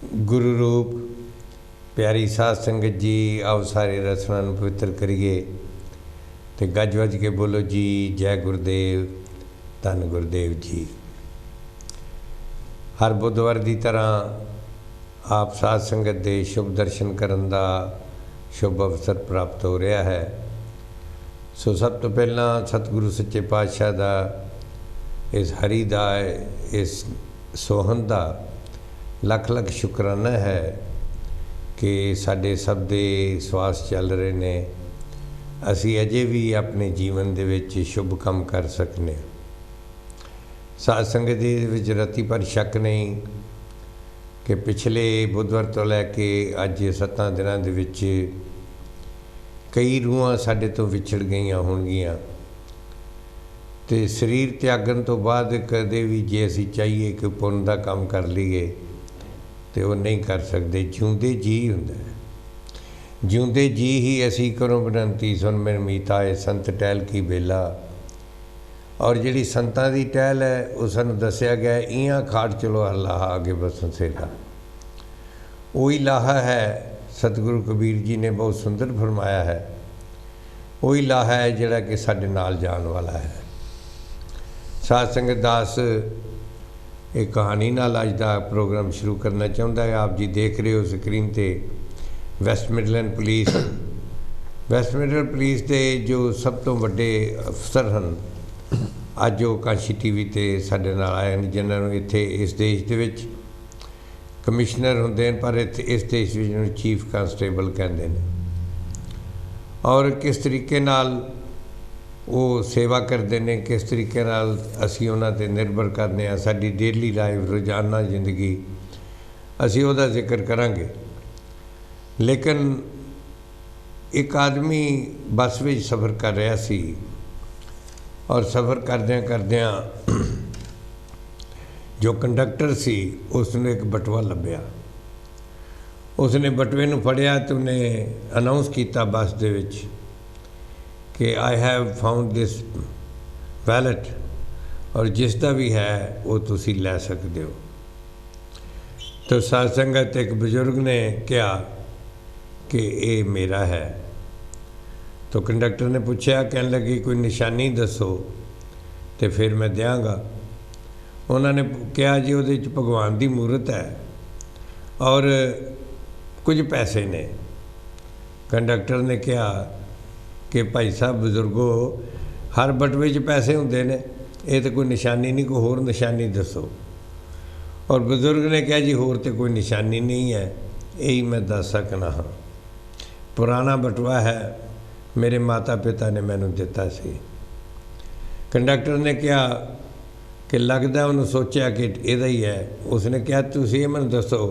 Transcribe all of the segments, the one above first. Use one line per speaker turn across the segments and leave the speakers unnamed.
गुरु रूप प्यारी साध संगत जी, आओ सारे रसना पवित्र करिए तो गज वज के बोलो जी जय गुरुदेव, धन गुरुदेव जी। हर बुधवार की तरह आप साध संगत के शुभ दर्शन करने का शुभ अवसर प्राप्त हो रहा है। सो सब तो पहला सतगुरु सच्चे पातशाह का इस हरि का इस सोहन का लख लख शुकराना है कि साडे सब दे स्वास चल रहे ने, असी अजे भी अपने जीवन दे विच शुभ काम कर सकने। साध संगत दे विच रत्ती पर शक नहीं कि पिछले बुधवार तो लैके अज 7 दिनों दे विच कई रूहां साडे तो विछड़ गईयां होणगीयां ते शरीर त्यागन तो बाद कदे भी जे असी चाहिए कि पुण्य का काम कर लीए तो वो नहीं कर सकते। जिउंदे जी हुंदा है, जिउंदे जी ही असी करों बनंती सुन मेरे मीता है संत टहल की बेला। और जिहड़ी संतां दी टहल है वो सानूं दस्सिया गया इयां खाड़ चलो लाहा आगे बसन सेला। वही लाहा है सतगुरु कबीर जी ने बहुत सुंदर फरमाया है, वही लाहा है जिहड़ा कि साडे नाल जाण वाला है। साध संगत दास एक कहानी नाल अज का प्रोग्राम शुरू करना चाहता है। आप जी देख रहे हो स्क्रीन ते वैस्ट मिडलैंड पुलिस के जो सब तो वड्डे अफसर हैं अज वो कांशी टीवी ते साडे नाल आए हैं, जिन्होंने इत्थे इस देश दे विच कमिश्नर होंदे हैं पर इस देश में चीफ कांस्टेबल कहते हैं। और किस तरीके नाल वो सेवा करते हैं, किस तरीके नाल असी उन्हां ते निर्भर करते हैं, साडी डेली लाइफ रोज़ाना जिंदगी असी उहदा जिक्र करांगे। लेकिन एक आदमी बस में सफ़र कर रहा सी और सफ़र करद्यां करद्यां जो कंडक्टर सी उसने एक बटुआ लभ्या। उसने बटुए नूं फड़िया तो उन्हें अनाउंस किया बस दे विच कि I have found this wallet और जिसका भी है वो तुसी लै सकते हो। तो साध संगत एक बजुर्ग ने कहा कि ये मेरा है। तो कंडक्टर ने पूछा, कहने लगी कोई निशानी दसो तो फिर मैं देंगा। उन्होंने कहा जी वो भगवान की मूर्त है और कुछ पैसे ने। कंडक्टर ने कहा कि भाई साहब बुजुर्गो हर बटवे च पैसे होंदे ने, ये तो कोई निशानी नहीं, कोई होर निशानी दसो। और बुजुर्ग ने कहा जी होर तो कोई निशानी नहीं है, यही मैं दस सकना हाँ। पुराना बटुआ है, मेरे माता पिता ने मैनू दिता सी। कंडक्टर ने कहा कि लगता उन्होंने सोचा कि इहदा ही है। उसने कहा तुसीं ये मैनूं दसो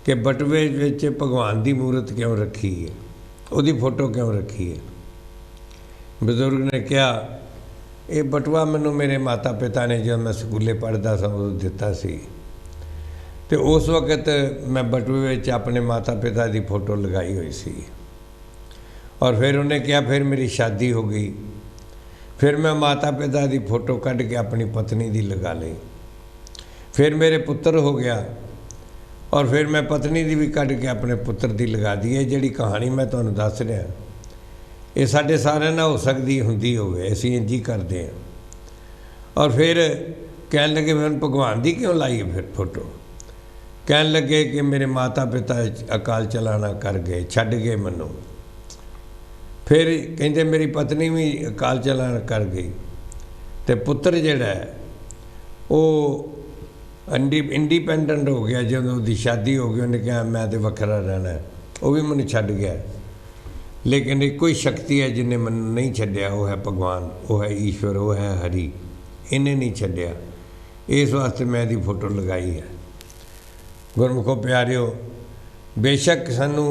कि बटवे विच भगवान की मूर्त क्यों रखी है, उसकी फोटो क्यों रखी है। बजुर्ग ने कहा ये बटुआ मैनू मेरे माता पिता ने जब मैं स्कूले पढ़ता सा उदों दिता सी, तो उस वक्त मैं बटुए विच अपने माता पिता की फोटो लगाई हुई सी। और फिर उन्हें कहा फिर मेरी शादी हो गई, फिर मैं माता पिता की फोटो कढ़ के अपनी पत्नी की लगा ली, फिर मेरे पुत्र हो गया और फिर मैं पत्नी की भी कढ़ के अपने पुत्र की लगा दी। है जिहड़ी कहानी मैं तुहानूं दस रहा ये साढ़े सारे ना हो सकती होंदी होवे, असीं इंज ही करते हैं। और फिर कह लगे फिर भगवान की क्यों लाई है फिर फोटो। कह लगे कि मेरे माता पिता अकाल चलाना कर गए, छड्ड गए मनो। फिर कहते मेरी पत्नी भी अकाल चलाना कर गई, तो पुत्र जिहड़ा है वो इंडिपेंडेंट हो गया। जब उसकी शादी हो गई उन्हें कहा मैं तो वखरा रहना है, वो भी मैनूं छड्ड गया। लेकिन एक कोई शक्ति है जिन्हें मन नहीं छड्या, वो है भगवान, वो है ईश्वर, वो है हरि। इन्हें नहीं छड्या, इस वास्ते मैं दी फोटो लगाई है। गुरमुखो प्यारिओ, बेशक सानू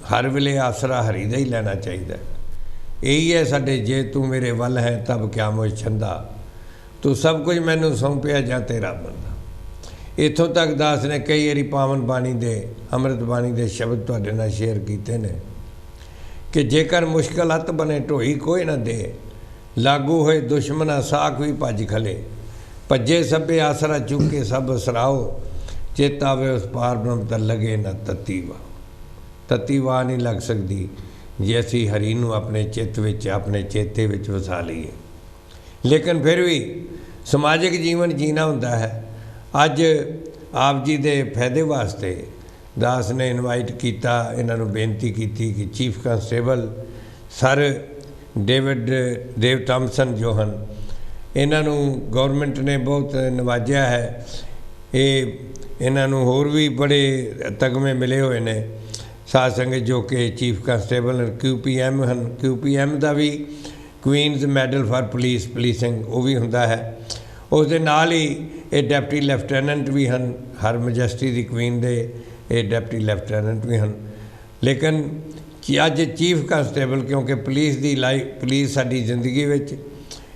हर वेले आसरा हरि दा ही लेना चाहिए। यही है साडे जे तू मेरे वल है तब क्या मुझ छंदा, तू सब कुछ मैनू सौंपिया जा तेरा बंदा। इत्थों तक दास ने कई बारी पावन बाणी दे अमृत बाणी दे शब्द तुहाडे नाल शेयर कीते ने कि जेकर मुश्किल हथ बने ढोई कोई ना दे, लागू होए दुश्मना साख भी भज खले, भज्जे सभे आसरा चुके सब असराओ, चित आवे उस पार ब्रह्म तर लगे ना तत्ती वाह। तत्ती वाह नहीं लग सकती जे असी हरि नूं अपने चित्त विच अपने चेते विच वसा लईए। लेकिन फिर भी समाजिक जीवन जीना हुंदा है। अज आप जी दे फायदे वास्ते दास ने इनवाइट किया, इन्होंने बेनती की कि chief constable sir Dave Thomson जो हैं इन्हों गौरमेंट ने बहुत नवाजा है। ये इन्हों होर भी बड़े तगमे मिले हुए ने साध संगत जो कि चीफ कांस्टेबल QPM हैं। QPM का भी क्वीनस मैडल फॉर पुलिसिंग वो भी होंदा है। उस दे नाल ही ये डिप्टी लैफ्टेनेंट भी हैं, हर मजैस्टी की क्वीन दे ये डिप्टी लैफ्टेनेंट भी हैं। लेकिन अज चीफ कांस्टेबल क्योंकि पुलिस साडी जिंदगी विच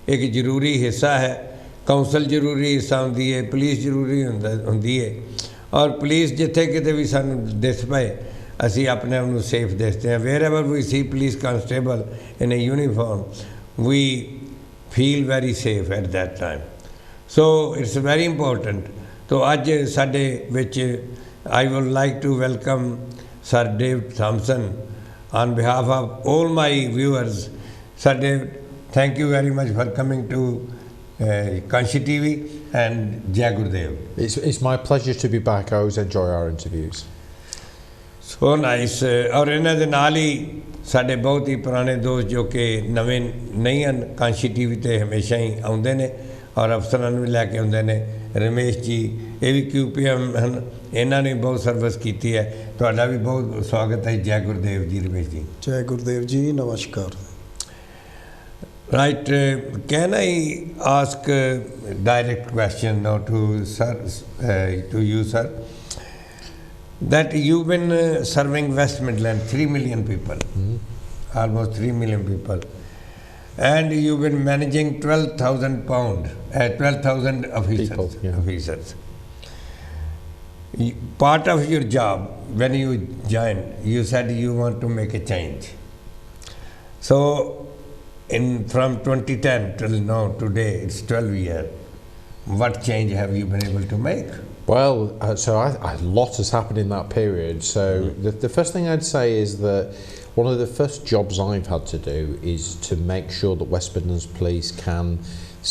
एक जरूरी हिस्सा है। काउंसल जरूरी हिस्सा होंदी है, पुलिस जरूरी होंदी है। और पुलिस जिथे किते भी सानू दिस पाए असी अपने आप को सेफ देखते हैं। Wherever we see police constable in a uniform we feel very safe at that time. So it's very important. तो अज साडे which I would like to welcome sir Dave Thomson on behalf of all my viewers. साडे thank you very much for coming to Kanshi TV and Jai Gurudev.
It's my pleasure to be back. I always enjoy our interviews.
So nice. और इन्हां दे नाल ही साडे बहुत ही पुराने दोस्त जो कि नवे नहीं हैं कांशी टीवी ते हमेशा ही आउंदे ने और अफसरां नूं भी लैके आउंदे ने। रमेश जी ये भी QPM हैं, इन्हां ने बहुत सर्विस की है। तुहाडा भी बहुत स्वागत है। जय गुरुदेव जी। रमेश जी
जय गुरुदेव जी, नमस्कार।
Right, can I ask a direct question now to sir, to you, sir? That you've been serving West Midland, 3 million people, almost 3 million people, and you've been managing 12,000 officers.
People, yeah.
Officers. Part of your job when you joined, you said you want to make a change. So from 2010 till now today it's 12 years. What change have you been able to make?
Well, so a lot has happened in that period. So the first thing I'd say is that one of the first jobs I've had to do is to make sure that West Midlands Police can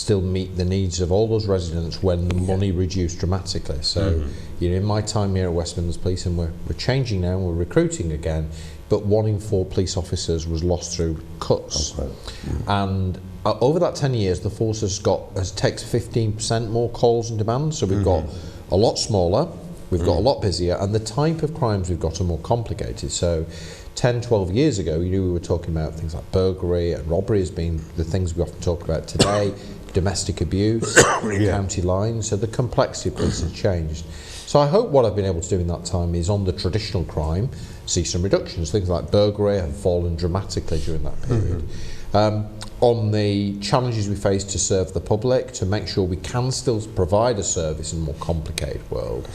still meet the needs of all those residents when the money reduced dramatically. So you know, in my time here at West Midlands Police, and we're changing now, we're recruiting again, but 1 in 4 police officers was lost through cuts. And over that 10 years, the force takes 15% more calls and demands. So we've got a lot smaller, we've got a lot busier, and the type of crimes we've got are more complicated. So 10, 12 years ago, you knew we were talking about things like burglary and robbery as being the things we often talk about today, domestic abuse, county lines. So the complexity of police has changed. So I hope what I've been able to do in that time is on the traditional crime, see some reductions. Things like burglary have fallen dramatically during that period. On the challenges we face to serve the public, to make sure we can still provide a service in a more complicated world.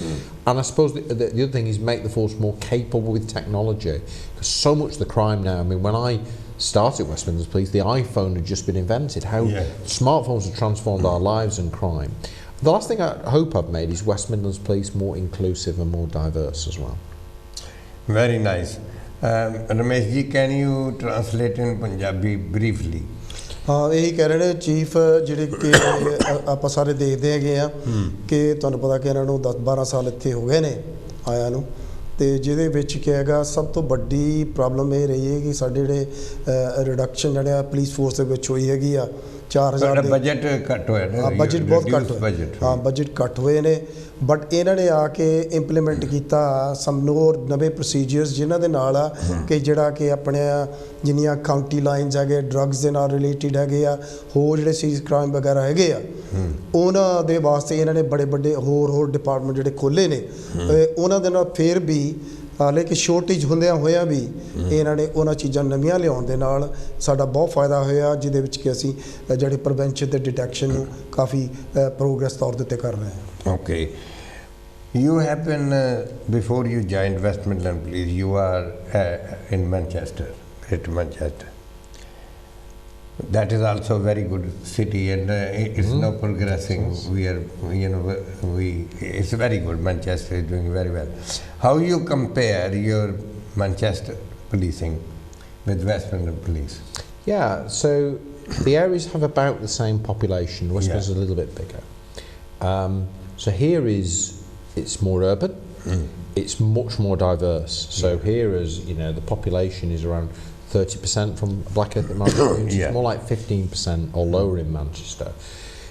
And I suppose the other thing is make the force more capable with technology, because so much of the crime now, I mean, when I started West Midlands Police, the iPhone had just been invented. How smartphones have transformed our lives and crime. The last thing I hope I've made is West Midlands Police more inclusive and more diverse as well.
Very nice. Ramesh ji, can you translate in Punjabi briefly?
हाँ, यही कह रहे हैं chief ਜਿਹੜੇ ਕਿ ਆਪਾਂ ਸਾਰੇ ਦੇਖਦੇ ਹੈਗੇ ਆ ਕਿ ਤੁਹਾਨੂੰ ਪਤਾ ਕਿ ਇਹਨਾਂ ਨੂੰ 10-12 ਸਾਲ ਇੱਥੇ ਹੋ ਗਏ ਨੇ ਆਇਆਂ ਨੂੰ, ਤੇ ਜਿਹਦੇ ਵਿੱਚ ਕੀ ਹੈਗਾ ਸਭ ਤੋਂ ਵੱਡੀ ਪ੍ਰੋਬਲਮ ਇਹ ਰਹੀ ਹੈ ਕਿ ਸਾਡੇ ਜਿਹੜੇ ਰਿਡਕਸ਼ਨ ਜਿਹੜਾ ਪੁਲਿਸ ਫੋਰਸ ਦੇ ਵਿੱਚ ਹੋਈ ਹੈਗੀ ਆ 4000 ਦੇ
ਬਜਟ ਘੱਟ ਹੋਇਆ ਨਾ,
ਬਜਟ ਬਹੁਤ ਘੱਟ ਹੋਇਆ। ਹਾਂ, ਬਜਟ ਘੱਟ ਹੋਏ ਨੇ, ਬਟ ਇਹਨਾਂ ਨੇ ਆ ਕੇ ਇੰਪਲੀਮੈਂਟ ਕੀਤਾ ਸਮ ਨਵੇਂ ਪ੍ਰੋਸੀਜਰਸ ਜਿਨ੍ਹਾਂ ਦੇ ਨਾਲ ਆ ਕਿ ਜਿਹੜਾ ਕਿ ਆਪਣੇ ਜਿੰਨੀਆਂ ਕਾਊਂਟੀ ਲਾਈਨਸ ਹੈਗੇ ਡਰੱਗਸ ਦੇ ਨਾਲ ਰਿਲੇਟਿਡ ਹੈਗੇ ਆ, ਹੋਰ ਜਿਹੜੇ ਸੀਰੀਅਸ ਕ੍ਰਾਈਮ ਵਗੈਰਾ ਹੈਗੇ ਆ, ਉਹਨਾਂ ਦੇ ਵਾਸਤੇ ਇਹਨਾਂ ਨੇ ਬੜੇ ਵੱਡੇ ਹੋਰ ਡਿਪਾਰਟਮੈਂਟ ਜਿਹੜੇ ਖੋਲ੍ਹੇ ਨੇ। ਉਹਨਾਂ ਦੇ ਨਾਲ ਫਿਰ ਵੀ ਹਾਲੇ ਕਿ ਸ਼ੋਰਟੇਜ ਹੁੰਦਿਆਂ ਹੋਇਆਂ ਵੀ ਇਹਨਾਂ ਨੇ ਉਹਨਾਂ ਚੀਜ਼ਾਂ ਨਵੀਆਂ ਲਿਆਉਣ ਦੇ ਨਾਲ ਸਾਡਾ ਬਹੁਤ ਫਾਇਦਾ ਹੋਇਆ, ਜਿਹਦੇ ਵਿੱਚ ਕਿ ਅਸੀਂ ਜਿਹੜੇ ਪ੍ਰੀਵੈਂਸ਼ਨ ਤੇ ਡਿਟੈਕਸ਼ਨ ਨੂੰ ਕਾਫੀ ਪ੍ਰੋਗਰੈਸ ਤੌਰ ਦੇ ਉੱਤੇ ਕਰ ਰਹੇ ਹਾਂ।
Okay. You have been, before you joined West Midland Police, you are in Manchester, Greater Manchester. That is also a very good city, and it's now progressing. We are, it's very good. Manchester is doing very well. How you compare your Manchester policing with West London police?
Yeah, so the areas have about the same population. Westminster is a little bit bigger. So here it's more urban. It's much more diverse. So here is, the population is around 30% from black ethnic minorities. It's more like 15% or lower in Manchester.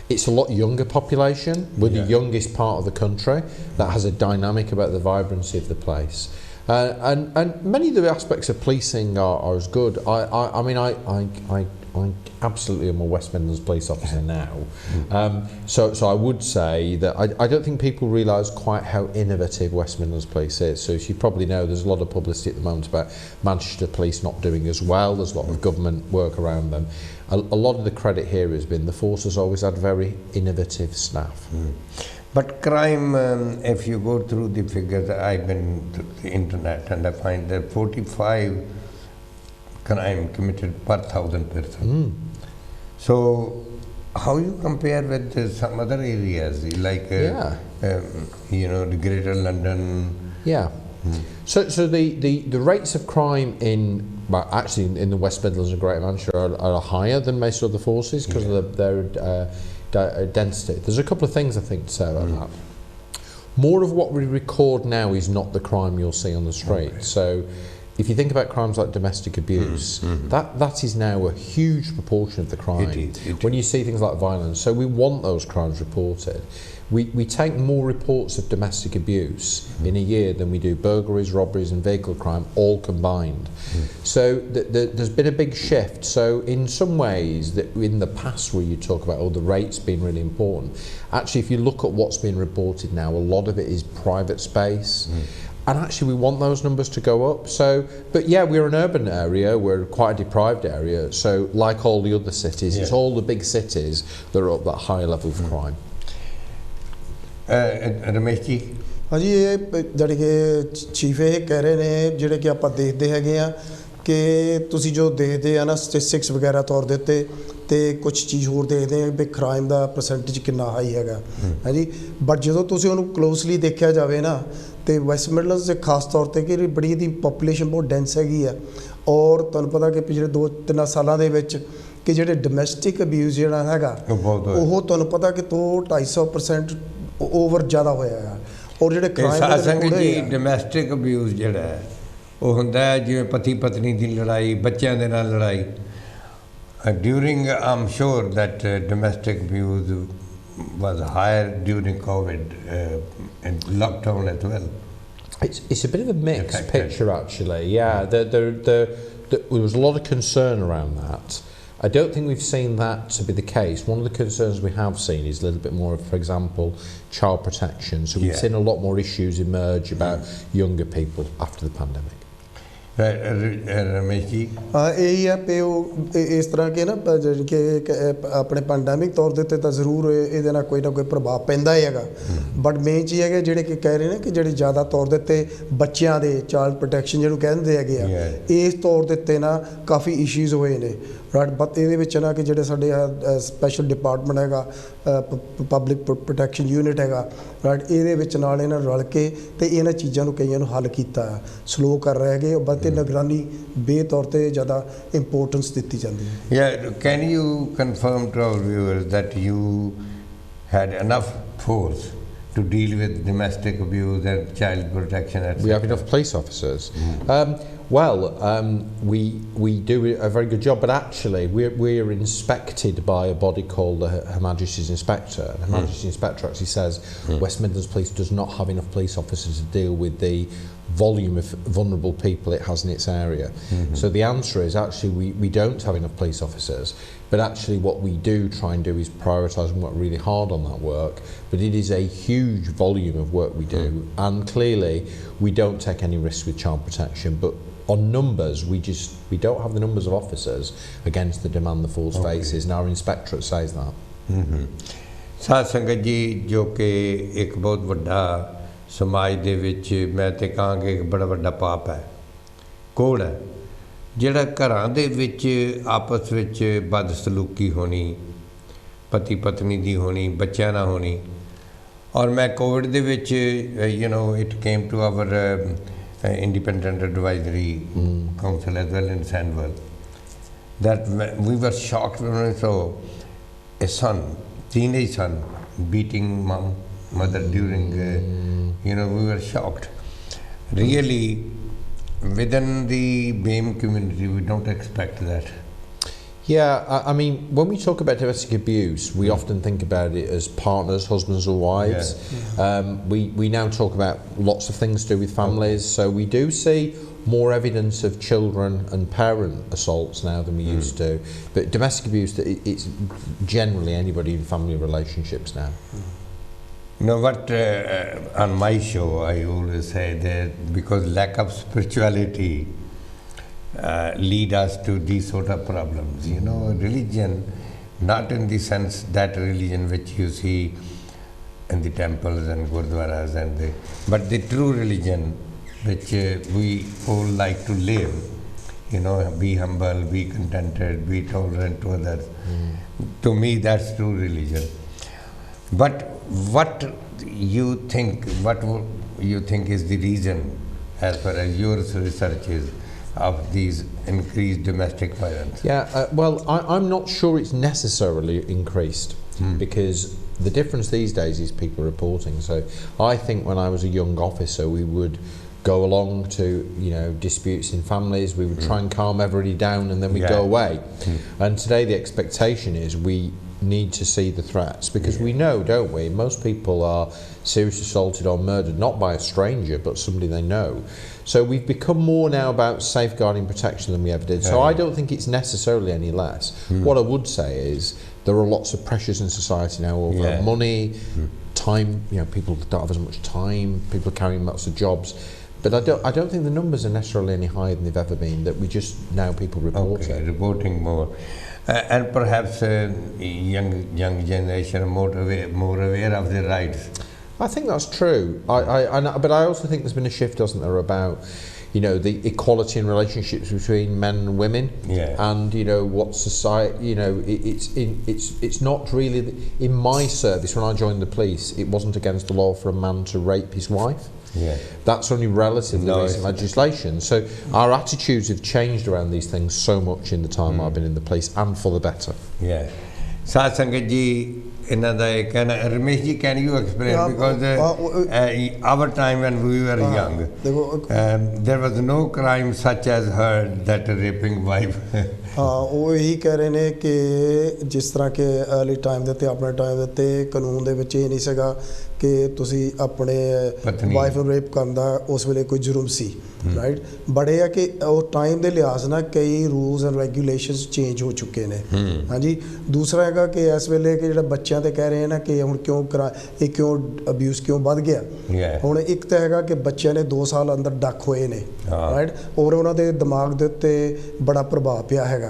It's a lot younger population. We're the youngest part of the country. That has a dynamic about the vibrancy of the place. And many of the aspects of policing are as good. I absolutely am a West Midlands police officer now. So I would say that I don't think people realise quite how innovative West Midlands Police is. So as you probably know, there's a lot of publicity at the moment about Manchester Police not doing as well. There's a lot of government work around them. A lot of the credit here has been the force has always had very innovative staff.
But crime, if you go through the figures, I've been to the internet and I find that 45 crime committed per 1,000 persons. So how you compare with some other areas like the Greater London?
So the rates of crime in the West Midlands and Greater Manchester are higher than most other forces because of their density. There's a couple of things I think to say about that. More of what we record now is not the crime you'll see on the street. So if you think about crimes like domestic abuse, that is now a huge proportion of the crime. It is. When you see things like violence, so we want those crimes reported. We take more reports of domestic abuse in a year than we do burglaries, robberies and vehicle crime all combined. So there's been a big shift. So in some ways, that in the past where you talk about the rates being really important, actually if you look at what's been reported now, a lot of it is private space. And actually we want those numbers to go up. So, but yeah, we're an urban area, we're quite a deprived area. So like all the other cities, it's all the big cities that are up that higher level of crime.
Ramesh ji
ਹਾਂਜੀ ਇਹ ਜਿਹੜੀ ਕਿ chief ਇਹ ਕਹਿ ਰਹੇ ਨੇ ਜਿਹੜੇ ਕਿ ਆਪਾਂ ਦੇਖਦੇ ਹੈਗੇ ਆ ਕਿ ਤੁਸੀਂ ਜੋ ਦੇਖਦੇ ਆ ਨਾ ਸਟੈਟਿਸਟਿਕਸ ਵਗੈਰਾ ਤੌਰ ਦੇ ਉੱਤੇ ਤੇ ਕੁਝ ਚੀਜ਼ ਹੋਰ ਦੇਖਦੇ ਆ ਵੀ ਕ੍ਰਾਈਮ ਦਾ ਪਰਸੈਂਟੇਜ ਕਿੰਨਾ ਹਾਈ ਹੈਗਾ ਹਾਂਜੀ ਬਟ ਜਦੋਂ ਤੁਸੀਂ ਉਹਨੂੰ ਕਲੋਜ਼ਲੀ ਦੇਖਿਆ ਜਾਵੇ ਨਾ ਤੇ ਵੈਸਟ ਮਿਡਲੈਂਡਸ ਦੇ ਖਾਸ ਤੌਰ ਤੇ ਕਿ ਬੜੀ ਦੀ ਪੋਪੂਲੇਸ਼ਨ ਬਹੁਤ ਡੈਂਸ ਹੈਗੀ ਆ ਔਰ ਤੁਹਾਨੂੰ ਪਤਾ ਕਿ ਪਿਛਲੇ 2-3 ਸਾਲਾਂ ਦੇ ਵਿੱਚ ਕਿ ਜਿਹੜੇ ਡੋਮੈਸਟਿਕ ਅਬਿਊਜ਼ ਜਿਹੜਾ ਹੈਗਾ ਉਹ ਤੁਹਾਨੂੰ ਪਤਾ ਕਿ 200-250% ओवर ज़्यादा होया है और ਜਿਹੜੇ
ਕ੍ਰਾਈਮ ਜੀ ਡੋਮੈਸਟਿਕ ਅਬਿਊਜ਼ ਜਿਹੜਾ ਹੈ ਉਹ ਹੁੰਦਾ ਹੈ ਜਿਵੇਂ ਪਤੀ ਪਤਨੀ ਦੀ ਲੜਾਈ ਬੱਚਿਆਂ ਦੇ ਨਾਲ ਲੜਾਈ during Aam sure that domestic abuse was higher during COVID and lockdown as well.
It's a bit of a mixed picture actually. There was a lot of concern around that. I don't think we've seen that to be the case. One of the concerns we have seen is a little bit more of, for example, child protection. So we've seen a lot more issues emerge about younger people after the pandemic.
Ramesh ji
यही है कि इस तरह के ना कि अपने pandemic तौर ਦੇ ਉੱਤੇ ਤਾਂ ਜ਼ਰੂਰ ਇਹਦੇ ਨਾਲ ਕੋਈ ਨਾ ਕੋਈ ਪ੍ਰਭਾਵ ਪੈਂਦਾ ਹੀ ਹੈਗਾ ਬਟ ਮੇਨ ਚੀਜ਼ ਹੈਗਾ ਜਿਹੜੇ ਕਿ ਕਹਿ ਰਹੇ ਨੇ ਕਿ ਜਿਹੜੇ ਜ਼ਿਆਦਾ ਤੌਰ ਦੇ ਉੱਤੇ ਬੱਚਿਆਂ ਦੇ ਚਾਈਲਡ ਪ੍ਰੋਟੈਕਸ਼ਨ ਜਿਹਨੂੰ ਕਹਿੰਦੇ ਹੈਗੇ ਆ ਇਸ ਤੌਰ ਦੇ ਉੱਤੇ ਨਾ ਕਾਫੀ ਇਸ਼ੂਜ਼ ਹੋਏ ਨੇ ਰਾਈਟ ਬਟ ਇਹਦੇ ਵਿੱਚ ਨਾ ਕਿ ਜਿਹੜੇ ਸਾਡੇ ਸਪੈਸ਼ਲ ਡਿਪਾਰਟਮੈਂਟ ਹੈਗਾ ਪਬਲਿਕ ਪ੍ਰੋਟੈਕਸ਼ਨ ਯੂਨਿਟ ਹੈਗਾ ਰਾਈਟ ਇਹਦੇ ਵਿੱਚ ਨਾਲ ਇਹਨਾਂ ਰਲ ਕੇ ਤੇ ਇਹਨਾਂ ਚੀਜ਼ਾਂ ਨੂੰ ਕਈਆਂ ਨੂੰ ਹੱਲ ਕੀਤਾ ਸਲੋ ਕਰ ਰਹੇ ਹੈਗੇ ਤੇ ਨਿਗਰਾਨੀ ਬੇਤੌਰ ਤੇ ਜ਼ਿਆਦਾ ਇੰਪੋਰਟੈਂਸ ਦਿੱਤੀ ਜਾਂਦੀ ਹੈ
Yeah, can you confirm to our viewers that you had enough force to deal with domestic abuse and child protection, etc.?
We have enough police officers. We do a very good job, but actually we're inspected by a body called Her Majesty's Inspector. And Her Majesty's Inspector actually says West Midlands Police does not have enough police officers to deal with the volume of vulnerable people it has in its area. So the answer is actually we don't have enough police officers, but actually what we do try and do is prioritise and work really hard on that work, but it is a huge volume of work we do, and clearly we don't take any risks with child protection, but on numbers we don't have the numbers of officers against the demand the force faces, and our inspectorate says that.
ਸਾਧ ਸੰਗਤ ਜੀ ਜੋ ਕਿ ਇੱਕ ਬਹੁਤ ਵੱਡਾ ਸਮਾਜ ਦੇ ਵਿੱਚ ਮੈਂ ਤੇ ਕਹਾਂਗੇ ਇੱਕ ਬੜਾ ਵੱਡਾ ਪਾਪ ਹੈ ਕੋੜ ਹੈ ਜਿਹੜਾ ਘਰਾਂ ਦੇ ਵਿੱਚ ਆਪਸ ਵਿੱਚ ਬਦਸਲੂਕੀ ਹੋਣੀ, ਪਤੀ ਪਤਨੀ ਦੀ ਹੋਣੀ, ਬੱਚਿਆਂ ਨਾਲ ਹੋਣੀ। ਔਰ ਮੈਂ ਕੋਵਿਡ ਦੇ ਵਿੱਚ it came to our independent advisory council as well in Sandwell, that we were shocked when we saw a son, teenage son, beating mother during, we were shocked. Really, within the BAME community, we don't expect that.
Yeah, I mean, when we talk about domestic abuse, we often think about it as partners, husbands or wives. Yeah. We now talk about lots of things to do with families, so we do see more evidence of children and parent assaults now than we used to. But domestic abuse, it's generally anybody in family relationships now.
You know what, on my show I always say that because lack of spirituality lead us to these sort of problems. Religion, not in the sense that religion which you see in the temples and gurdwaras but the true religion which we all like to live, be humble, be contented, be tolerant to others. To me that's true religion. But what you think is the reason, as far as your research is, of these increased domestic violence?
Yeah, well, I'm not sure it's necessarily increased because the difference these days is people reporting. So I think when I was a young officer, we would go along to disputes in families, we would try and calm everybody down and then we'd go away. And today the expectation is we need to see the threats because we know, don't we, most people are seriously assaulted or murdered not by a stranger but somebody they know. So we've become more now about safeguarding protection than we ever did. So I don't think it's necessarily any less. What I would say is there are lots of pressures in society now over money, time, people don't have as much time, people are carrying lots of jobs. But I don't think the numbers are necessarily any higher than they've ever been, that we just now people report it.
Reporting more. And perhaps young generation are more aware of their rights.
I think that's true. But I also think there's been a shift, hasn't there, about the equality in relationships between men and women, and what society, it's not really in my service. When I joined the police, it wasn't against the law for a man to rape his wife. That's only relatively recent legislation. So our attitudes have changed around these things so much in the time I've been in the police, and for the better.
Saad Sangat ji, Ramesh ji, can you explain? Because our time when we were young, there was no crime such as her, that raping wife.
ਉਹ ਇਹੀ ਕਹਿ ਰਹੇ ਨੇ ਕਿ ਜਿਸ ਤਰ੍ਹਾਂ ਕਿ early time ਦੇ ਉੱਤੇ ਆਪਣੇ ਟਾਈਮ ਦੇ ਉੱਤੇ ਕਾਨੂੰਨ ਦੇ ਵਿੱਚ ਇਹ ਨਹੀਂ ਸੀਗਾ ਕਿ ਤੁਸੀਂ ਆਪਣੇ ਵਾਈਫ ਨੂੰ ਰੇਪ ਕਰਨ ਦਾ ਉਸ ਵੇਲੇ ਕੋਈ ਜੁਰਮ ਸੀ, ਰਾਈਟ। ਬਟ ਇਹ ਆ ਕਿ ਉਹ ਟਾਈਮ ਦੇ ਲਿਹਾਜ਼ ਨਾਲ ਕਈ ਰੂਲਸ ਐਂਡ ਰੈਗੂਲੇਸ਼ਨਸ ਚੇਂਜ ਹੋ ਚੁੱਕੇ ਨੇ। ਹਾਂਜੀ, ਦੂਸਰਾ ਹੈਗਾ ਕਿ ਇਸ ਵੇਲੇ ਕਿ ਜਿਹੜਾ ਬੱਚਿਆਂ 'ਤੇ ਕਹਿ ਰਹੇ ਨਾ ਕਿ ਹੁਣ ਕਿਉਂ ਅਬਿਊਜ਼ ਕਿਉਂ ਵੱਧ ਗਿਆ। ਹੁਣ ਇੱਕ ਤਾਂ ਹੈਗਾ ਕਿ ਬੱਚਿਆਂ ਨੇ 2 ਸਾਲ ਅੰਦਰ ਡੱਕ ਹੋਏ ਨੇ, ਰਾਈਟ, ਔਰ ਉਹਨਾਂ ਦੇ ਦਿਮਾਗ ਦੇ ਉੱਤੇ ਬੜਾ ਪ੍ਰਭਾਵ ਪਿਆ ਹੈਗਾ।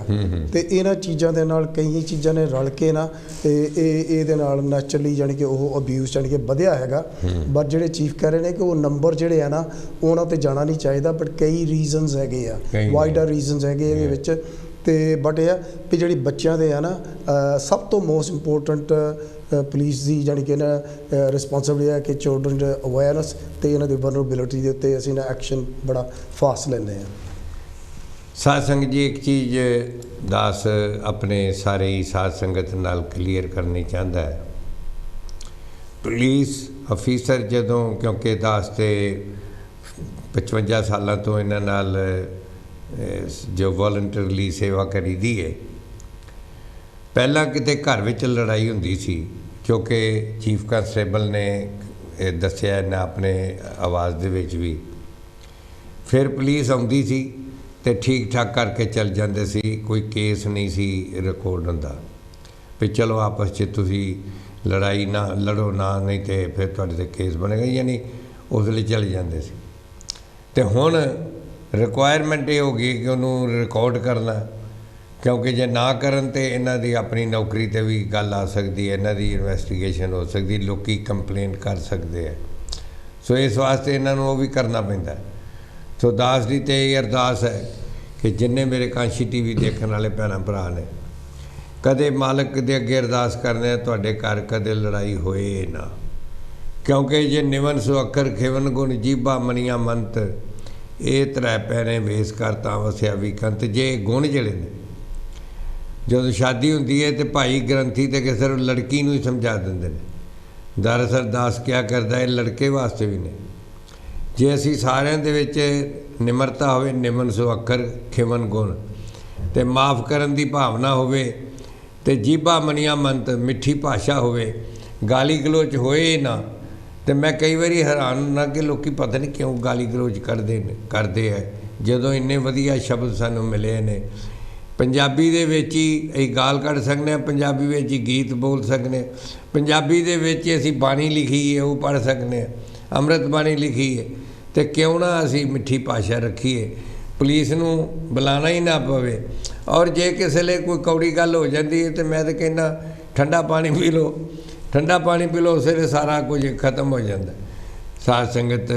ਤੇ ਇਹਨਾਂ ਚੀਜ਼ਾਂ ਦੇ ਨਾਲ ਕਈ ਚੀਜ਼ਾਂ ਨੇ ਰਲ ਕੇ ਨਾ ਇਹਦੇ ਨਾਲ ਨੈਚੁਰਲੀ ਜਾਣੀ ਕਿ ਉਹ ਅਬਿਊਜ਼ ਜਾਣੀ ਕਿ ਵਧਿਆ ਹੈਗਾ। ਬਟ ਜਿਹੜੇ ਚੀਫ ਕਹਿ ਰਹੇ ਨੇ ਕਿ ਉਹ ਨੰਬਰ ਜਿਹੜੇ ਆ ਨਾ ਉਹਨਾਂ 'ਤੇ ਜਾਣਾ ਨਹੀਂ ਚਾਹੀਦਾ, ਬਟ ਕਈ ਰੀਜ਼ਨਸ ਹੈਗੇ ਆ, ਵਾਈਡਰ ਰੀਜ਼ਨਸ ਹੈਗੇ ਇਹਦੇ ਵਿੱਚ। ਤੇ ਬਟ ਇਹ ਆ ਵੀ ਜਿਹੜੀ ਬੱਚਿਆਂ ਦੇ ਆ ਨਾ ਸਭ ਤੋਂ ਮੋਸਟ ਇੰਪੋਰਟੈਂਟ ਪੁਲਿਸ ਦੀ ਜਾਣੀ ਕਿ ਨਾ ਰਿਸਪੋਂਸਿਬਿਲਿਟੀ ਹੈ ਕਿ ਚਿਲਡਰਨ ਅਵੇਅਰਨੈਸ ਅਤੇ ਇਹਨਾਂ ਦੀ ਵਲਨਰੇਬਿਲਿਟੀ ਦੇ ਉੱਤੇ ਅਸੀਂ ਨਾ ਐਕਸ਼ਨ ਬੜਾ ਫਾਸਟ ਲੈਂਦੇ ਹਾਂ।
ਸਾਧ ਸੰਗਤ ਜੀ, ਇੱਕ ਚੀਜ਼ ਦਾਸ ਆਪਣੇ ਸਾਰੇ ਹੀ ਸਾਧ ਸੰਗਤ ਨਾਲ ਕਲੀਅਰ ਕਰਨੀ ਚਾਹੁੰਦਾ ਹੈ। ਪੁਲਿਸ ਅਫੀਸਰ ਜਦੋਂ, ਕਿਉਂਕਿ ਦਾਸ ਤੇ 55 ਸਾਲਾਂ ਤੋਂ ਇਹਨਾਂ ਨਾਲ ਜੋ ਵੋਲੰਟਰਲੀ ਸੇਵਾ ਕਰੀਦੀ ਹੈ। ਪਹਿਲਾਂ ਕਿਤੇ ਘਰ ਵਿੱਚ ਲੜਾਈ ਹੁੰਦੀ ਸੀ, ਕਿਉਂਕਿ ਚੀਫ ਕਾਂਸਟੇਬਲ ਨੇ ਦੱਸਿਆ ਨਾ ਆਪਣੇ ਆਵਾਜ਼ ਦੇ ਵਿੱਚ ਵੀ। ਫਿਰ ਪੁਲਿਸ ਆਉਂਦੀ ਸੀ ਤੇ ਠੀਕ ਠਾਕ ਕਰਕੇ ਚੱਲ ਜਾਂਦੇ ਸੀ, ਕੋਈ ਕੇਸ ਨਹੀਂ ਸੀ ਰਿਕਾਰਡ ਹੁੰਦਾ ਵੀ ਚਲੋ ਆਪਸ 'ਚ ਤੁਸੀਂ ਲੜਾਈ ਨਾ ਲੜੋ ਨਾ, ਨਹੀਂ ਤੇ ਫਿਰ ਤੁਹਾਡੇ 'ਤੇ ਕੇਸ ਬਣੇਗਾ, ਯਾਨੀ ਉਸ ਲਈ ਚਲੇ ਜਾਂਦੇ ਸੀ। ਅਤੇ ਹੁਣ ਰਿਕੁਆਇਰਮੈਂਟ ਇਹ ਹੋ ਗਈ ਕਿ ਉਹਨੂੰ ਰਿਕਾਰਡ ਕਰਨਾ, ਕਿਉਂਕਿ ਜੇ ਨਾ ਕਰਨ ਤਾਂ ਇਹਨਾਂ ਦੀ ਆਪਣੀ ਨੌਕਰੀ 'ਤੇ ਵੀ ਗੱਲ ਆ ਸਕਦੀ ਹੈ, ਇਹਨਾਂ ਦੀ ਇਨਵੈਸਟੀਗੇਸ਼ਨ ਹੋ ਸਕਦੀ, ਲੋਕ ਕੰਪਲੇਂਟ ਕਰ ਸਕਦੇ ਹੈ। ਸੋ ਇਸ ਵਾਸਤੇ ਇਹਨਾਂ ਨੂੰ ਉਹ ਵੀ ਕਰਨਾ ਪੈਂਦਾ। ਸੋ ਦਾਸ ਦੀ ਤੇ ਇਹ ਅਰਦਾਸ ਹੈ ਕਿ कि जिन्ने मेरे कांशी टीवी देखने वाले भैन भरा ने कदे मालक दे अगे अरदास करने तुहाडे घर कदे लड़ाई होए ना, क्योंकि जे निवन सुअखर खिवन गुण जीभा मनिया मंत ये त्रै पैने वेस कर तां वसिया विकंत। जे गुण जड़े ने जो शादी होंदी है तो भाई ग्रंथी तो कि सिर्फ लड़की नूं ही समझा देंदे ने। दरअसल दास क्या करता है लड़के वास्ते भी ने। जे असी सारिਆਂ ਦੇ ਵਿੱਚ ਨਿਮਰਤਾ ਹੋਵੇ, ਨਿਮਨ ਸੁਅੱਖਰ ਖਿਵਨ ਗੁਣ ਤੇ ਮਾफ़ ਕਰਨ ਦੀ ਭਾਵਨਾ ਹੋਵੇ ਤੇ ਜੀਭਾ ਮਨੀਆਂ ਮੰਤ ਮਿੱਠੀ ਭਾਸ਼ਾ ਹੋਵੇ, ਗਾਲੀ ਗਲੋਚ ਹੋਏ ਨਾ। ਤੇ ਮੈਂ ਕਈ ਵਾਰੀ ਹੈਰਾਨ ਹੁੰਦਾ ਕਿ ਲੋਕੀ ਪਤਾ ਨਹੀਂ ਕਿਉਂ ਗਾਲੀ ਗਲੋਚ ਕਰਦੇ ਹੈ ਜਦੋਂ ਇੰਨੇ ਵਧੀਆ ਸ਼ਬਦ ਸਾਨੂੰ ਮਿਲੇ ਨੇ। ਪੰਜਾਬੀ ਦੇ ਵਿੱਚ ਹੀ ਅਸੀਂ ਗਾਲ ਕੱਢ ਸਕਦੇ ਹਾਂ, ਪੰਜਾਬੀ ਵਿੱਚ ਹੀ ਗੀਤ ਬੋਲ ਸਕਦੇ ਹਾਂ, ਪੰਜਾਬੀ ਦੇ ਵਿੱਚ ਅਸੀਂ ਬਾਣੀ ਲਿਖੀ ਹੈ ਉਹ ਪੜ੍ਹ ਸਕਦੇ ਹਾਂ, ਅੰਮ੍ਰਿਤ ਬਾਣੀ ਲਿਖੀ ਹੈ। तो क्यों ना असी मिठी भाषा रखीए, पुलिस नूं बुलाना ही ना पवे। और जे किसी ले कोई कौड़ी गल हो जाती है तो मैं तो कहना ठंडा पानी पी लो, ठंडा पानी पी लो, उससे सारा कुछ खत्म हो जाता। साध संगत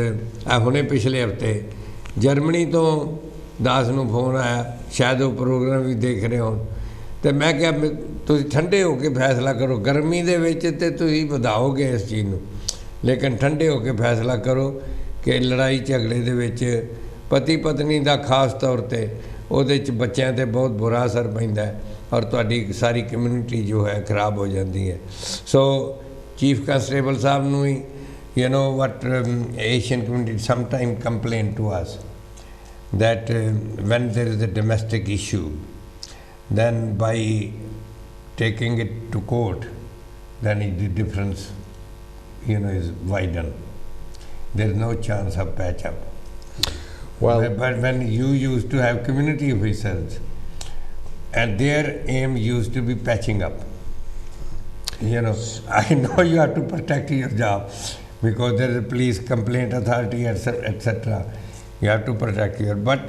हुणे पिछले हफ्ते जर्मनी तो दास नूं फोन आया, शायद वो प्रोग्राम भी देख रहे हो। तो मैं क्या तुसीं ठंडे हो के फैसला करो, गर्मी दे विच ते तुसीं वधाओगे इस चीज़ नूं, लेकिन ठंडे हो के फैसला करो कि लड़ाई झगड़े दे विच पति पत्नी का खास तौर पर ਉਹਦੇ 'ਚ ਬੱਚਿਆਂ 'ਤੇ बहुत बुरा असर पैंदा है और तुहाडी सारी कम्यूनिटी जो है खराब हो जाती है। सो चीफ कांस्टेबल साहब नूं ही you know what Asian community sometimes complain to us that when there is a domestic issue, then by taking it to court, then the difference is widened. There is no chance of patch up. Well, but when you used to have community officers and their aim used to be patching up, I know you have to protect your job because there is a police complaint authority, etc. You have to protect your, but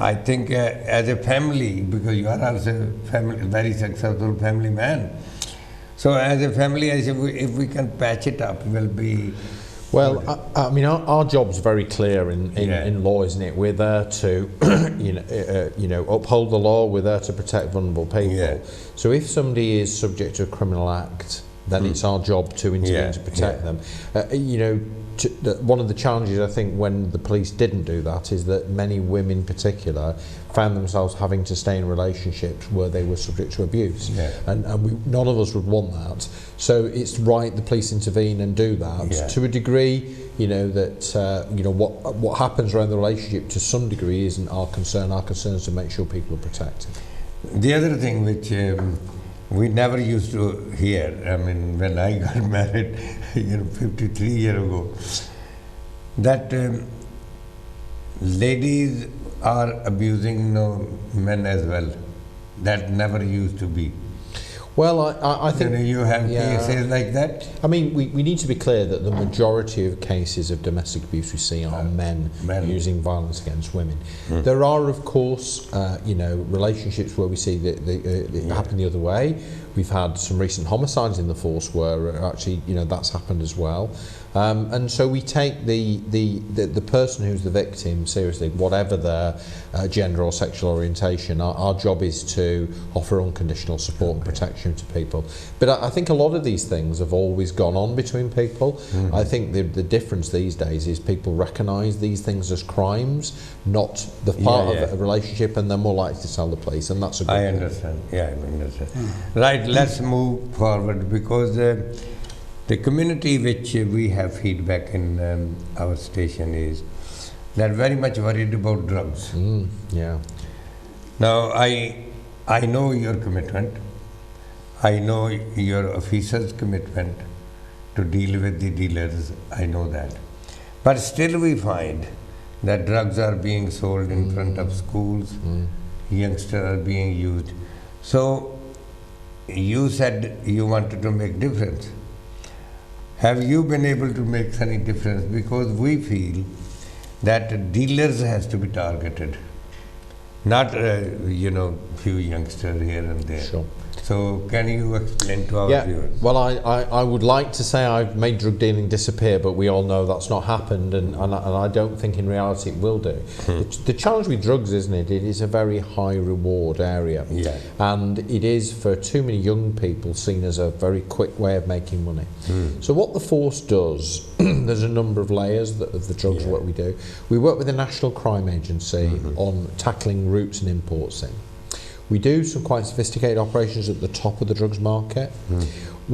I think as a family, because you are also a very successful family man, so as a family, I say if we can patch it up, will be.
Well, I mean, our job's very clear in law, isn't it? We're there to, uphold the law. We're there to protect vulnerable people. Yeah. So if somebody is subject to a criminal act, then it's our job to intervene to protect them. One of the challenges, I think, when the police didn't do that is that many women in particular found themselves having to stay in relationships where they were subject to abuse. Yeah. And none of us would want that. So it's right the police intervene and do that. Yeah. To a degree, what happens around the relationship to some degree isn't our concern. Our concern is to make sure people are protected.
The other thing which we never used to hear, I mean, when I got married, 53 years ago, that ladies are abusing men as well. That never used to be.
Well, I think
you have cases like that.
I mean, we need to be clear that the majority of cases of domestic abuse we see are men using violence against women. There are, of course, relationships where we see that it happen the other way. We've had some recent homicides in the force where actually, that's happened as well. And so we take the person who's the victim seriously, whatever their gender or sexual orientation. Our job is to offer unconditional support and protection to people. But I think a lot of these things have always gone on between people. I think the difference these days is people recognise these things as crimes, not the part of a relationship, and they're more likely to tell the police, and that's a good thing.
I understand. Yeah, I understand. Right, let's move forward because the community which we have feedback in our station is they're very much worried about drugs.
Yeah.
Now I know your commitment. I know your officers' commitment to deal with the dealers. I know that. But still we find that drugs are being sold in front of schools. Youngsters are being used. So you said you wanted to make difference. Have you been able to make any difference? Because we feel that dealers has to be targeted, not few youngsters here and there.
Sure.
So can you explain to our viewers?
Well, I would like to say I've made drug dealing disappear, but we all know that's not happened, and I don't think in reality it will do. The challenge with drugs, isn't it? It is a very high reward area, and it is for too many young people seen as a very quick way of making money. So what the force does, there's a number of layers of the drugs work we do. We work with the National Crime Agency on tackling routes and imports in. We do some quite sophisticated operations at the top of the drugs market.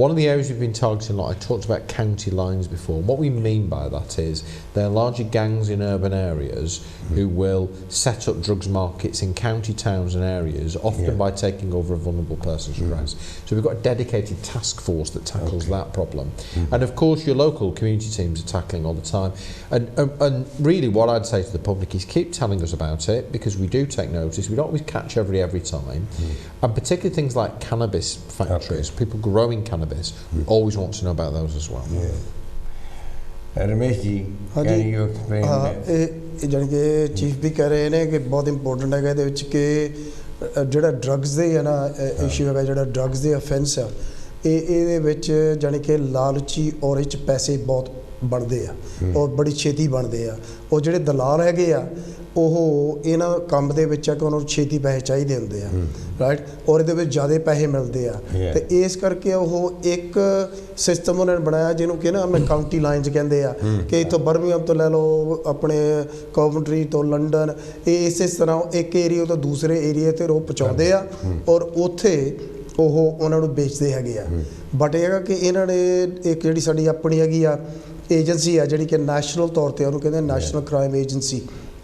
One of the areas we've been targeting a lot, I talked about county lines before. What we mean by that is they're larger gangs in urban areas who will set up drugs markets in county towns and areas, often by taking over a vulnerable person's address. So we've got a dedicated task force that tackles that problem. And of course your local community teams are tackling all the time. And really what I'd say to the public is keep telling us about it, because we do take notice. We don't always catch every time. And particularly things like cannabis factories, people growing cannabis, we always want to know about those as well.
Ramesh ji, can you explain that?
ਜਾਣੀ ਕਿ chief ਵੀ ਕਹਿ ਰਹੇ ਨੇ ਕਿ ਬਹੁਤ important ਹੈਗਾ ਇਹਦੇ ਵਿੱਚ ਕਿ ਜਿਹੜਾ ਡਰੱਗਸ ਦੇ ਹੈ ਨਾ ਇਸ਼ੂ ਹੈਗਾ, ਜਿਹੜਾ ਡਰੱਗਸ ਦੇ ਅਫੈਂਸ ਆ ਇਹਦੇ ਵਿੱਚ ਜਾਣੀ ਕਿ ਲਾਲਚੀ ਔਰ ਇਹ 'ਚ ਪੈਸੇ ਬਹੁਤ ਬਣਦੇ ਆ ਔਰ ਬੜੀ ਛੇਤੀ ਬਣਦੇ ਆ। ਉਹ ਜਿਹੜੇ ਦਲਾਲ ਹੈਗੇ ਆ ਉਹ ਇਹਨਾਂ ਕੰਮ ਦੇ ਵਿੱਚ ਆ ਕਿ ਉਹਨਾਂ ਨੂੰ ਛੇਤੀ ਪੈਸੇ ਚਾਹੀਦੇ ਹੁੰਦੇ ਆ, ਰਾਈਟ, ਔਰ ਇਹਦੇ ਵਿੱਚ ਜ਼ਿਆਦਾ ਪੈਸੇ ਮਿਲਦੇ ਆ। ਤੇ ਇਸ ਕਰਕੇ ਉਹ ਇੱਕ ਸਿਸਟਮ ਉਹਨਾਂ ਨੇ ਬਣਾਇਆ ਜਿਹਨੂੰ ਕਿ ਨਾ ਆਪਣੇ ਕਾਊਂਟੀ ਲਾਈਨਸ ਕਹਿੰਦੇ ਆ ਕਿ ਇੱਥੋਂ ਬਰਮਿੰਘਮ ਤੋਂ ਲੈ ਲਓ, ਆਪਣੇ ਕੋਵੈਂਟਰੀ ਤੋਂ ਲੰਡਨ, ਇਹ ਇਸੇ ਤਰ੍ਹਾਂ ਇੱਕ ਏਰੀਆ ਤੋਂ ਦੂਸਰੇ ਏਰੀਏ 'ਤੇ ਉਹ ਪਹੁੰਚਾਉਂਦੇ ਆ ਔਰ ਉੱਥੇ ਉਹ ਉਹਨਾਂ ਨੂੰ ਵੇਚਦੇ ਹੈਗੇ ਆ। ਬਟ ਇਹ ਹੈਗਾ ਕਿ ਇਹਨਾਂ ਨੇ ਇੱਕ ਜਿਹੜੀ ਸਾਡੀ ਆਪਣੀ ਹੈਗੀ ਆ ਏਜੰਸੀ ਆ ਜਿਹੜੀ ਕਿ ਨੈਸ਼ਨਲ ਤੌਰ 'ਤੇ ਉਹਨੂੰ ਕਹਿੰਦੇ ਨੈਸ਼ਨਲ ਕ੍ਰਾਈਮ ਏਜੰਸੀ,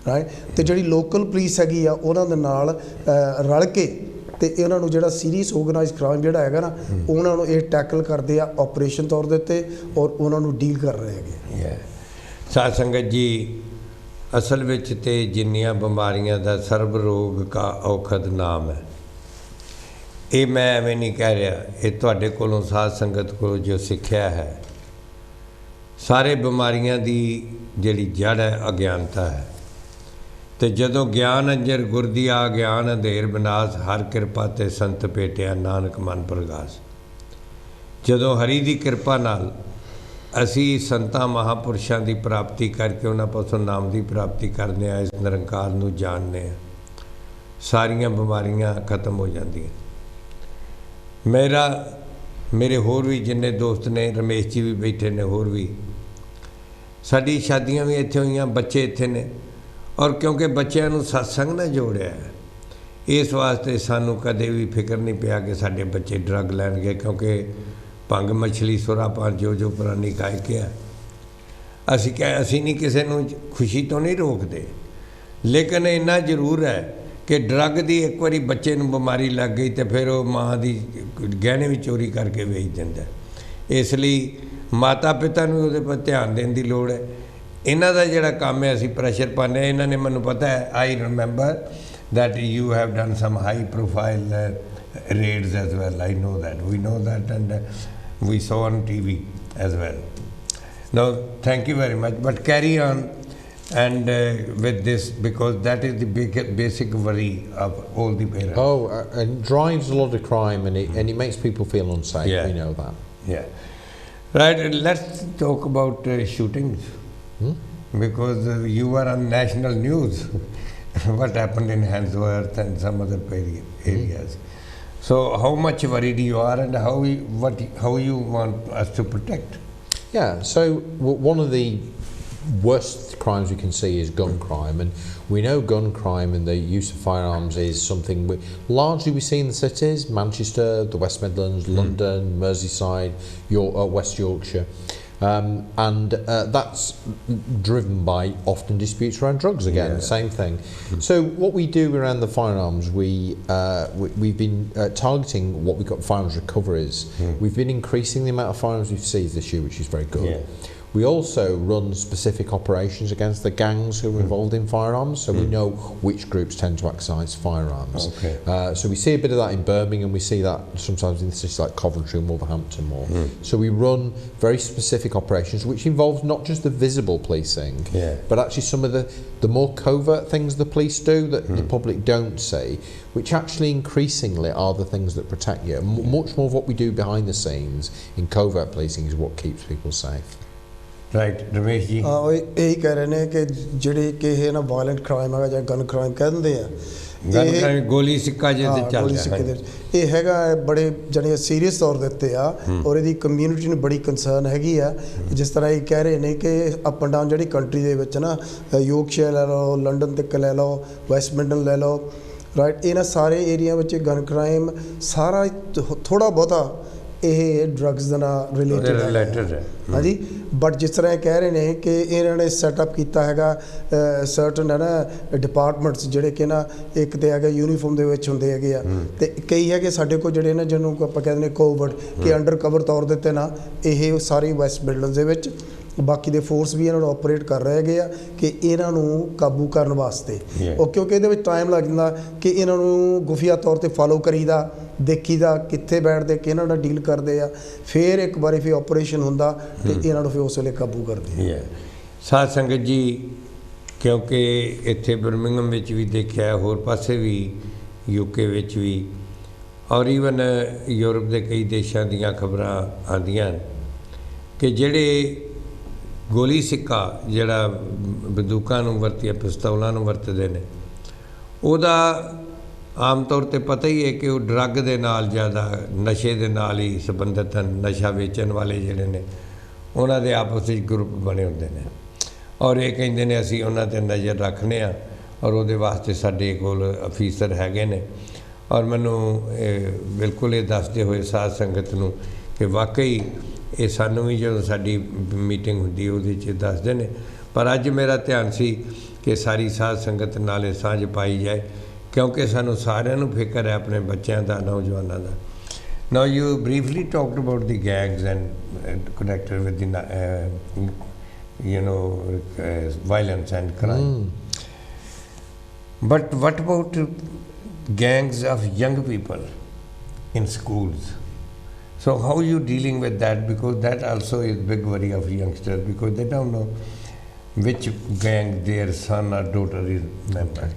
ਰਾਈਟ, ਤੇ ਜਿਹੜੀ ਲੋਕਲ ਪੁਲਿਸ ਹੈਗੀ ਆ ਉਹਨਾਂ ਦੇ ਨਾਲ ਰਲ ਕੇ ਤੇ ਇਹਨਾਂ ਨੂੰ ਜਿਹੜਾ ਸੀਰੀਅਸ ਆਰਗੇਨਾਈਜ਼ਡ ਕ੍ਰਾਈਮ ਜਿਹੜਾ ਹੈਗਾ ਨਾ ਉਹਨਾਂ ਨੂੰ ਇਹ ਟੈਕਲ ਕਰਦੇ ਆ ਆਪਰੇਸ਼ਨ ਤੌਰ ਦੇ ਉੱਤੇ ਔਰ ਉਹਨਾਂ ਨੂੰ ਡੀਲ ਕਰ ਰਹੇ ਹੈਗੇ।
ਸਾਧ ਸੰਗਤ ਜੀ, ਅਸਲ ਵਿੱਚ ਤੇ ਜਿੰਨੀਆਂ ਬਿਮਾਰੀਆਂ ਦਾ ਸਰਬ ਰੋਗ ਕਾ ਔਖਦ ਨਾਮ ਹੈ, ਇਹ ਮੈਂ ਐਵੇਂ ਨਹੀਂ ਕਹਿ ਰਿਹਾ, ਇਹ ਤੁਹਾਡੇ ਕੋਲੋਂ ਸਾਧ ਸੰਗਤ ਕੋਲੋਂ ਜੋ ਸਿੱਖਿਆ ਹੈ। ਸਾਰੇ ਬਿਮਾਰੀਆਂ ਦੀ ਜਿਹੜੀ ਜੜ ਹੈ ਅਗਿਆਨਤਾ ਹੈ, ਤੇ ਜਦੋਂ ਗਿਆਨ ਅੰਜਰ ਗੁਰਦੀਆ ਗਿਆਨ ਅੰਧੇਰ ਵਿਨਾਸ਼, ਹਰ ਕਿਰਪਾ ਤੇ ਸੰਤ ਭੇਟਿਆ ਨਾਨਕ ਮਨ ਪ੍ਰਗਾਸ। ਜਦੋਂ ਹਰੀ ਦੀ ਕਿਰਪਾ ਨਾਲ ਅਸੀਂ ਸੰਤਾਂ ਮਹਾਂਪੁਰਸ਼ਾਂ ਦੀ ਪ੍ਰਾਪਤੀ ਕਰਕੇ ਉਹਨਾਂ ਪਾਸੋਂ ਨਾਮ ਦੀ ਪ੍ਰਾਪਤੀ ਕਰਦੇ ਹਾਂ, ਇਸ ਨਿਰੰਕਾਰ ਨੂੰ ਜਾਣਦੇ ਹਾਂ, ਸਾਰੀਆਂ ਬਿਮਾਰੀਆਂ ਖਤਮ ਹੋ ਜਾਂਦੀਆਂ। ਮੇਰੇ ਹੋਰ ਵੀ ਜਿੰਨੇ ਦੋਸਤ ਨੇ, ਰਮੇਸ਼ ਜੀ ਵੀ ਬੈਠੇ ਨੇ, ਹੋਰ ਵੀ, ਸਾਡੀ ਸ਼ਾਦੀਆਂ ਵੀ ਇੱਥੇ ਹੋਈਆਂ, ਬੱਚੇ ਇੱਥੇ ਨੇ, ਔਰ ਕਿਉਂਕਿ ਬੱਚਿਆਂ ਨੂੰ ਸਤਸੰਗ ਨਾਲ ਜੋੜਿਆ ਹੈ, ਇਸ ਵਾਸਤੇ ਸਾਨੂੰ ਕਦੇ ਵੀ ਫਿਕਰ ਨਹੀਂ ਪਿਆ ਕਿ ਸਾਡੇ ਬੱਚੇ ਡਰੱਗ ਲੈਣਗੇ, ਕਿਉਂਕਿ ਭੰਗ ਮਛਲੀ ਸੁਰਾਪਾਨ ਜੋ ਪੁਰਾਣੀ ਗਾਇਕ ਹੈ। ਅਸੀਂ ਨਹੀਂ ਕਿਸੇ ਨੂੰ ਖੁਸ਼ੀ ਤੋਂ ਨਹੀਂ ਰੋਕਦੇ, ਲੇਕਿਨ ਇੰਨਾ ਜ਼ਰੂਰ ਹੈ ਕਿ ਡਰੱਗ ਦੀ ਇੱਕ ਵਾਰੀ ਬੱਚੇ ਨੂੰ ਬਿਮਾਰੀ ਲੱਗ ਗਈ ਤੇ ਫਿਰ ਉਹ ਮਾਂ ਦੀ ਗਹਿਣੇ ਵੀ ਚੋਰੀ ਕਰਕੇ ਵੇਚ ਦਿੰਦਾ। ਇਸ ਲਈ ਮਾਤਾ ਪਿਤਾ ਨੂੰ ਉਹਦੇ ਪਰ ਧਿਆਨ ਦੇਣ ਦੀ ਲੋੜ ਹੈ। ਇਹਨਾਂ ਦਾ ਜਿਹੜਾ ਕੰਮ ਹੈ ਅਸੀਂ ਪ੍ਰੈਸ਼ਰ ਪਾਉਂਦੇ ਹਾਂ। ਇਹਨਾਂ ਨੇ ਮੈਨੂੰ ਪਤਾ ਹੈ, I remember that you have done some high profile raids as well. I know that, we know that, and we saw on TV as well. Now thank you very much, but carry on and with this, because that is the basic worry of all the parents.
And drives a lot of crime, and it makes people feel unsafe. We know that.
Right, let's talk about shootings, because you are on national news. What happened in Handsworth and some other areas. So how much worried you are, and how you want us to protect?
So one of the worst crimes we can see is gun crime, and we know gun crime and the use of firearms is something largely we see in the cities: Manchester, the West Midlands, London, Merseyside, West Yorkshire. And that's driven by often disputes around drugs again, same thing. So what we do around the firearms, we've been targeting what we call firearms recoveries. We've been increasing the amount of firearms we've seized this year, which is very good. We also run specific operations against the gangs who are involved in firearms, so we know which groups tend to exercise firearms. So we see a bit of that in Birmingham, we see that sometimes in cities like Coventry and Wolverhampton more. So we run very specific operations which involves not just the visible policing, but actually some of the more covert things the police do that the public don't see, which actually increasingly are the things that protect you. Much more of what we do behind the scenes in covert policing is what keeps people safe.
Right, Ramesh ji.
यही कह रहे हैं कि ਜਿਹੜੇ ਕਿ ਇਹ ਨਾ violent crime ਹੈਗਾ ਜਾਂ ਗਨ ਕ੍ਰਾਈਮ ਕਹਿੰਦੇ ਆ
ਗਨ ਕ੍ਰਾਈਮ ਗੋਲੀ ਸਿੱਕਾ ਜਿਹਦੇ ਚੱਲ ਰਿਹਾ
ਇਹ ਹੈਗਾ ਬੜੇ ਜਣੇ ਸੀਰੀਅਸ ਤੌਰ ਦੇ ਉੱਤੇ ਆ ਔਰ ਇਹਦੀ ਕਮਿਊਨਿਟੀ ਨੂੰ ਬੜੀ ਕੰਸਰਨ ਹੈਗੀ ਆ ਜਿਸ ਤਰ੍ਹਾਂ ਇਹ ਕਹਿ ਰਹੇ ਨੇ ਕਿ ਅਪ ਐਂਡ ਡਾਊਨ ਜਿਹੜੀ ਕੰਟਰੀ ਦੇ ਵਿੱਚ ਨਾ ਯੋਰਕਸ਼ਾਇਰ ਲੈ ਲਓ ਲੰਡਨ ਤੱਕ ਲੈ ਲਓ ਵੈਸਟ ਮਿਡਲੈਂਡ ਲੈ ਲਓ ਰਾਈਟ ਇਹਨਾਂ ਸਾਰੇ ਏਰੀਆ ਵਿੱਚ ਗਨ ਕ੍ਰਾਈਮ ਸਾਰਾ ਥੋੜਾ ਬਹੁਤਾ ਇਹ ਡਰੱਗਸ ਦੇ ਨਾਲ ਰਿਲੇਟਡ ਹੈ ਹਾਂਜੀ ਬਟ ਜਿਸ ਤਰ੍ਹਾਂ ਇਹ ਕਹਿ ਰਹੇ ਨੇ ਕਿ ਇਹਨਾਂ ਨੇ ਸੈਟਅਪ ਕੀਤਾ ਹੈਗਾ ਸਰਟਨ ਹੈ ਨਾ ਡਿਪਾਰਟਮੈਂਟਸ ਜਿਹੜੇ ਕਿ ਨਾ ਇੱਕ ਤੇ ਹੈਗਾ ਯੂਨੀਫਾਰਮ ਦੇ ਵਿੱਚ ਹੁੰਦੇ ਹੈਗੇ ਆ ਤੇ ਕਈ ਹੈਗੇ ਸਾਡੇ ਕੋਲ ਜਿਹੜੇ ਨਾ ਜਿਹਨੂੰ ਆਪਾਂ ਕਹਿੰਦੇ ਨੇ ਕੋਵਰਟ ਕਿ ਅੰਡਰ ਕਵਰ ਤੌਰ ਦੇ ਉੱਤੇ ਨਾ ਇਹ ਸਾਰੀ ਵੈਸਟ ਮਿਡਲੈਂਡਸ ਦੇ ਵਿੱਚ ਬਾਕੀ ਦੇ ਫੋਰਸ ਵੀ ਇਹਨਾਂ ਨੂੰ ਆਪਰੇਟ ਕਰ ਰਹੇ ਹੈਗੇ ਆ ਕਿ ਇਹਨਾਂ ਨੂੰ ਕਾਬੂ ਕਰਨ ਵਾਸਤੇ ਉਹ ਕਿਉਂਕਿ ਇਹਦੇ ਵਿੱਚ ਟਾਈਮ ਲੱਗ ਜਾਂਦਾ ਕਿ ਇਹਨਾਂ ਨੂੰ ਗੁਫੀਆ ਤੌਰ ਤੇ ਫਾਲੋ ਕਰੀਦਾ ਦੇਖੀਦਾ ਕਿੱਥੇ ਬੈਠਦੇ ਕਿਹਨਾਂ ਨਾਲ ਡੀਲ ਕਰਦੇ ਆ ਫਿਰ ਇੱਕ ਵਾਰੀ ਫਿਰ ਆਪਰੇਸ਼ਨ ਹੁੰਦਾ ਤੇ ਇਹਨਾਂ ਨੂੰ ਫਿਰ ਉਸ ਵੇਲੇ ਕਾਬੂ ਕਰਦੇ
ਸਾਧ ਸੰਗਤ ਜੀ ਕਿਉਂਕਿ ਇੱਥੇ ਬਰਮਿੰਗਮ ਵਿੱਚ ਵੀ ਦੇਖਿਆ ਹੋਰ ਪਾਸੇ ਵੀ ਯੂਕੇ ਵਿੱਚ ਵੀ ਔਰ ਈਵਨ ਯੂਰਪ ਦੇ ਕਈ ਦੇਸ਼ਾਂ ਦੀਆਂ ਖਬਰਾਂ ਆਉਂਦੀਆਂ ਕਿ ਜਿਹੜੇ ਗੋਲੀ ਸਿੱਕਾ ਜਿਹੜਾ ਬੰਦੂਕਾਂ ਨੂੰ ਵਰਤੀਆਂ ਪਿਸਤੌਲਾਂ ਨੂੰ ਵਰਤਦੇ ਨੇ ਉਹਦਾ ਆਮ ਤੌਰ ਤੇ ਪਤਾ ਹੀ ਹੈ ਕਿ ਉਹ ਡਰੱਗ ਦੇ ਨਾਲ ਜ਼ਿਆਦਾ ਨਸ਼ੇ ਦੇ ਨਾਲ ਹੀ ਸੰਬੰਧਿਤ ਹਨ ਨਸ਼ਾ ਵੇਚਣ ਵਾਲੇ ਜਿਹੜੇ ਨੇ ਉਹਨਾਂ ਦੇ ਆਪਸ ਵਿੱਚ ਗਰੁੱਪ ਬਣੇ ਹੁੰਦੇ ਨੇ ਔਰ ਇਹ ਕਹਿੰਦੇ ਨੇ ਅਸੀਂ ਉਹਨਾਂ 'ਤੇ ਨਜ਼ਰ ਰੱਖਦੇ ਹਾਂ ਔਰ ਉਹਦੇ ਵਾਸਤੇ ਸਾਡੇ ਕੋਲ ਅਫੀਸਰ ਹੈਗੇ ਨੇ ਔਰ ਮੈਨੂੰ ਬਿਲਕੁਲ ਇਹ ਦੱਸਦੇ ਹੋਏ ਸਾਧ ਸੰਗਤ ਨੂੰ ਕਿ ਵਾਕਈ ਇਹ ਸਾਨੂੰ ਵੀ ਜਦੋਂ ਸਾਡੀ ਮੀਟਿੰਗ ਹੁੰਦੀ ਉਹਦੇ 'ਚ ਦੱਸਦੇ ਨੇ ਪਰ ਅੱਜ ਮੇਰਾ ਧਿਆਨ ਸੀ ਕਿ ਸਾਰੀ ਸਾਧ ਸੰਗਤ ਨਾਲ ਸਾਂਝ ਪਾਈ ਜਾਏ ਕਿਉਂਕਿ ਸਾਨੂੰ ਸਾਰਿਆਂ ਨੂੰ ਫਿਕਰ ਹੈ ਆਪਣੇ ਬੱਚਿਆਂ ਦਾ ਨੌਜਵਾਨਾਂ ਦਾ Now you briefly talked about the gangs and connected with the violence and crime. But what about gangs of young people in schools? So how are you dealing with that? Because that also is big worry of youngsters because they don't know which gang their son or daughter is member.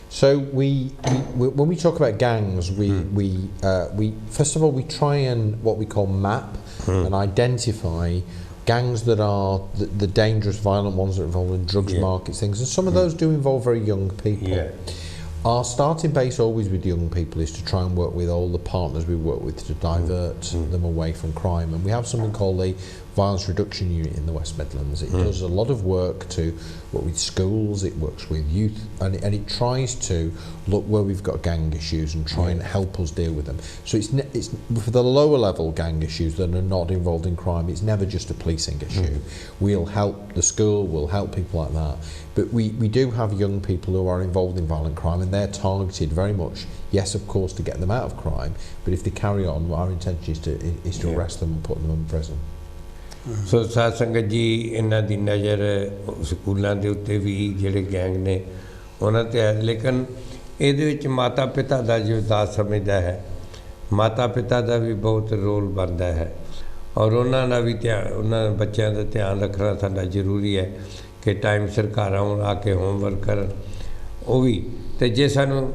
So when we talk about gangs, we first of all we try and what we call map and identify gangs that are the dangerous, violent ones that are involved in drugs, markets, things, and some of those do involve very young people. Our starting base always with young people is to try and work with all the partners we work with to divert them away from crime, and we have something called the Violence Reduction Unit in the West Midlands. It does a lot of work to work with schools, it works with youth, and it tries to look where we've got gang issues and try and help us deal with them. So it's for the lower level gang issues that are not involved in crime, it's never just a policing issue. We'll help the school, we'll help people like that. But we do have young people who are involved in violent crime and they're targeted very much, yes of course to get them out of crime, but if they carry on, our intention is to arrest them and put them in prison.
ਸੋ ਸਾਧ ਸੰਗਤ ਜੀ ਇਹਨਾਂ ਦੀ ਨਜ਼ਰ ਸਕੂਲਾਂ ਦੇ ਉੱਤੇ ਵੀ ਜਿਹੜੇ gang ਨੇ ਉਹਨਾਂ 'ਤੇ ਹੈ ਲੇਕਿਨ ਇਹਦੇ ਵਿੱਚ ਮਾਤਾ ਪਿਤਾ ਦਾ ਜੋ ਦਾਸ ਸਮਝਦਾ ਹੈ ਮਾਤਾ ਪਿਤਾ ਦਾ ਵੀ ਬਹੁਤ ਰੋਲ ਬਣਦਾ ਹੈ ਔਰ ਉਹਨਾਂ ਦਾ ਵੀ ਧਿਆਨ ਉਹਨਾਂ ਬੱਚਿਆਂ ਦਾ ਧਿਆਨ ਰੱਖਣਾ ਸਾਡਾ ਜ਼ਰੂਰੀ ਹੈ ਕਿ ਟਾਈਮ ਸਿਰ ਘਰ ਆਉਣ ਆ ਕੇ ਹੋਮਵਰਕ ਕਰਨ ਉਹ ਵੀ ਅਤੇ ਜੇ ਸਾਨੂੰ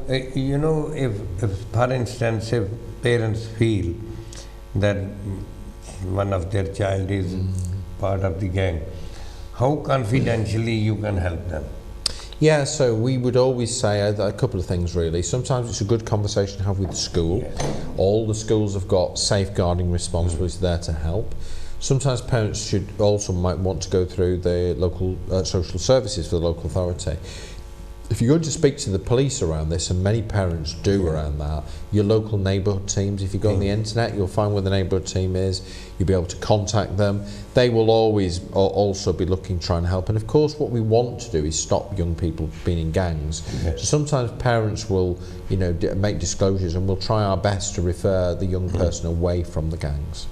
if for instance if parents feel that one of their child is part of the gang, how confidentially you can help them?
Yeah, so we would always say a couple of things really. Sometimes it's a good conversation to have with the school. All the schools have got safeguarding responsibilities there to help. Sometimes parents might want to go through the local social services for the local authority. If you're going to speak to the police around this, and many parents do around that, your local neighbourhood teams, if you go on the internet, you'll find where the neighbourhood team is, you'll be able to contact them. They will always also be looking, trying to help. And of course, what we want to do is stop young people being in gangs. So sometimes parents will, make disclosures and we'll try our best to refer the young person away from the gangs.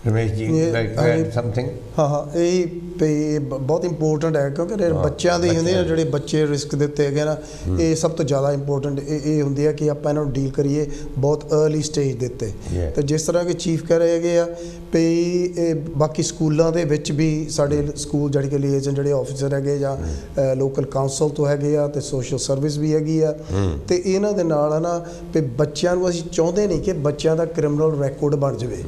Ramesh ji, like to add something?
ਹਾਂ ਇਹ ਬਹੁਤ important ਹੈ ਕਿਉਂਕਿ ਬੱਚਿਆਂ ਦੇ ਹੁੰਦੇ ਆ ਜਿਹੜੇ ਬੱਚੇ ਰਿਸਕ ਦੇ ਉੱਤੇ ਹੈਗੇ ਨਾ ਇਹ ਸਭ ਤੋਂ ਜ਼ਿਆਦਾ ਇੰਪੋਰਟੈਂਟ ਇਹ ਹੁੰਦੀ ਹੈ ਕਿ ਆਪਾਂ ਇਹਨਾਂ ਨੂੰ ਡੀਲ ਕਰੀਏ ਬਹੁਤ अर्ਲੀ ਸਟੇਜ ਦੇ ਉੱਤੇ ਤੇ ਜਿਸ ਤਰ੍ਹਾਂ ਕਿ ਚੀਫ ਕਹਿ ਰਹੇ ਹੈਗੇ ਆ ਵੀ ਇਹ ਬਾਕੀ ਸਕੂਲਾਂ ਦੇ ਵਿੱਚ ਵੀ ਸਾਡੇ ਸਕੂਲ ਜਿਹੜੇ ਕਿ ਲੀਏਜਨ ਜਿਹੜੇ ਆਫੀਸਰ ਹੈਗੇ ਜਾਂ ਲੋਕਲ ਕਾਉਂਸਲ ਤੋਂ ਹੈਗੇ ਆ ਤੇ ਸੋਸ਼ਲ ਸਰਵਿਸ ਵੀ ਹੈਗੀ ਆ ਤੇ ਇਹਨਾਂ ਦੇ ਨਾਲ ਨਾ ਵੀ ਬੱਚਿਆਂ ਨੂੰ ਅਸੀਂ ਚਾਹੁੰਦੇ ਨਹੀਂ ਕਿ ਬੱਚਿਆਂ ਦਾ ਕ੍ਰਿਮੀਨਲ ਰੈਕੋਰਡ ਬਣ ਜਾਵੇ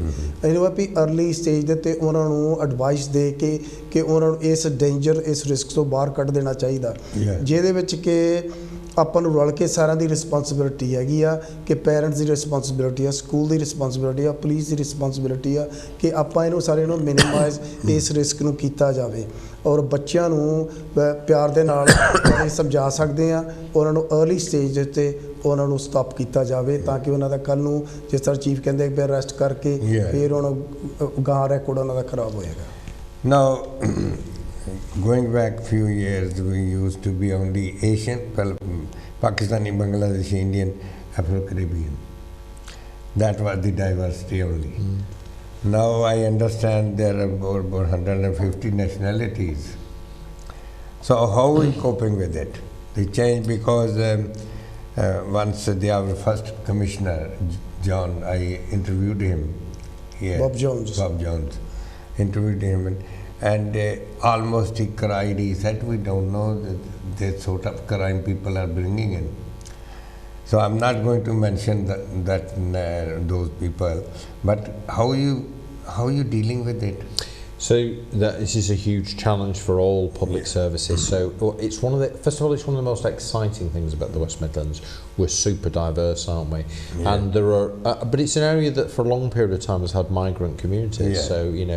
ਇਹਨੂੰ ਆ ਵੀ अर्ਲੀ ਸਟੇਜ ਦੇ ਉੱਤੇ ਉਹਨਾਂ ਨੂੰ ਐਡਵਾਈਸ ਦੇ ਕੇ ਕਿ ਉਹਨਾਂ ਨੂੰ ਇਸ ਡੇਂਜਰ ਇਸ ਰਿਸਕ ਤੋਂ ਬਾਹਰ ਕੱਢ ਦੇਣਾ ਚਾਹੀਦਾ ਜਿਹਦੇ ਵਿੱਚ ਕਿ ਆਪਾਂ ਨੂੰ ਰਲ ਕੇ ਸਾਰਿਆਂ ਦੀ ਰਿਸਪੌਂਸਿਬਿਲਿਟੀ ਹੈਗੀ ਆ ਕਿ ਪੇਰੈਂਟਸ ਦੀ ਰਿਸਪੌਂਸਿਬਿਲਿਟੀ ਆ ਸਕੂਲ ਦੀ ਰਿਸਪੌਂਸਿਬਿਲਿਟੀ ਆ ਪੁਲਿਸ ਦੀ ਰਿਸਪੌਂਸਿਬਿਲਿਟੀ ਆ ਕਿ ਆਪਾਂ ਇਹਨੂੰ ਸਾਰਿਆਂ ਨੂੰ ਮਿਨੀਮਾਈਜ਼ ਇਸ ਰਿਸਕ ਨੂੰ ਕੀਤਾ ਜਾਵੇ ਔਰ ਬੱਚਿਆਂ ਨੂੰ ਪਿਆਰ ਦੇ ਨਾਲ ਸਮਝਾ ਸਕਦੇ ਆ ਉਹਨਾਂ ਨੂੰ अर्ਲੀ ਸਟੇਜ ਦੇ ਉੱਤੇ ਉਹਨਾਂ ਨੂੰ ਸਟਾਪ ਕੀਤਾ ਜਾਵੇ ਤਾਂ ਕਿ ਉਹਨਾਂ ਦਾ ਕੱਲ੍ਹ ਨੂੰ ਜਿਸ ਤਰ੍ਹਾਂ ਚੀਫ ਕਹਿੰਦੇ ਵੀ ਅਰੈਸਟ ਕਰਕੇ ਫਿਰ ਉਹਨਾਂ ਗਾਂ ਰੈਕੋਰਡ ਉਹਨਾਂ ਦਾ ਖਰਾਬ ਹੋਏਗਾ
Now, going back few years, we used to be only Asian, Pakistani, Bangladeshi, Indian, Afro-Caribbean. That was the diversity only. Now I understand there are about 150 nationalities. So how are we coping with it? The change because once our first commissioner, John, I interviewed him here.
Bob Jones.
Interviewed him and almost he cried. He said, we don't know the sort of crime people are bringing in. So I'm not going to mention those people, but how are you dealing with it?
So this is a huge challenge for all public services. So it's one of the, first of all, it's one of the most exciting things about the West Midlands. We're super diverse, aren't we? And there are, but it's an area that for a long period of time has had migrant communities. So in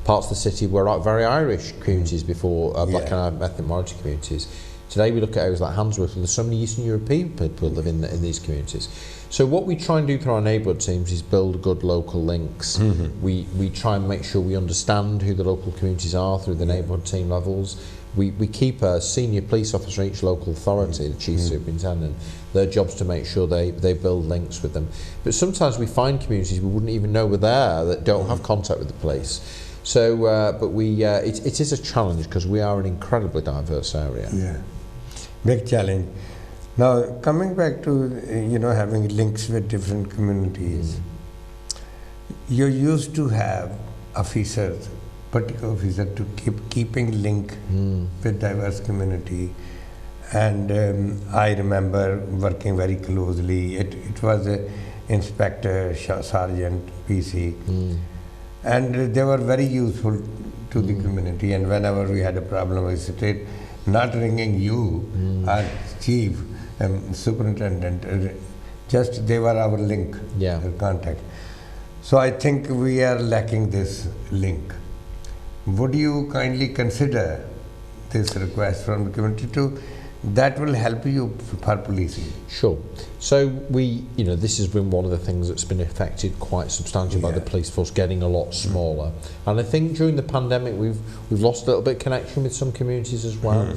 parts of the city were very Irish communities before black and ethnic minority communities. Today we look at areas like Handsworth, and there's so many Eastern European people live in these communities. So what we try and do through our neighbourhood teams is build good local links. We try and make sure we understand who the local communities are through the neighbourhood team levels. We keep a senior police officer in each local authority, the chief superintendent. Their job's to make sure they build links with them. But sometimes we find communities we wouldn't even know were there that don't have contact with the police. So, but it is a challenge because we are an incredibly diverse area.
Big challenge. Now, coming back to having links with different communities, you used to have officers, particular officer, to keeping link with diverse community, and I remember working very closely. It was a inspector, sergeant, PC, and they were very useful to the community. And whenever we had a problem, we started not ringing you, our chief, superintendent, just they were our link, contact. So I think we are lacking this link. Would you kindly consider this request from the community that will help you for policing?
Sure. So this has been one of the things that's been affected quite substantially by the police force getting a lot smaller. And I think during the pandemic we've lost a little bit of connection with some communities as well.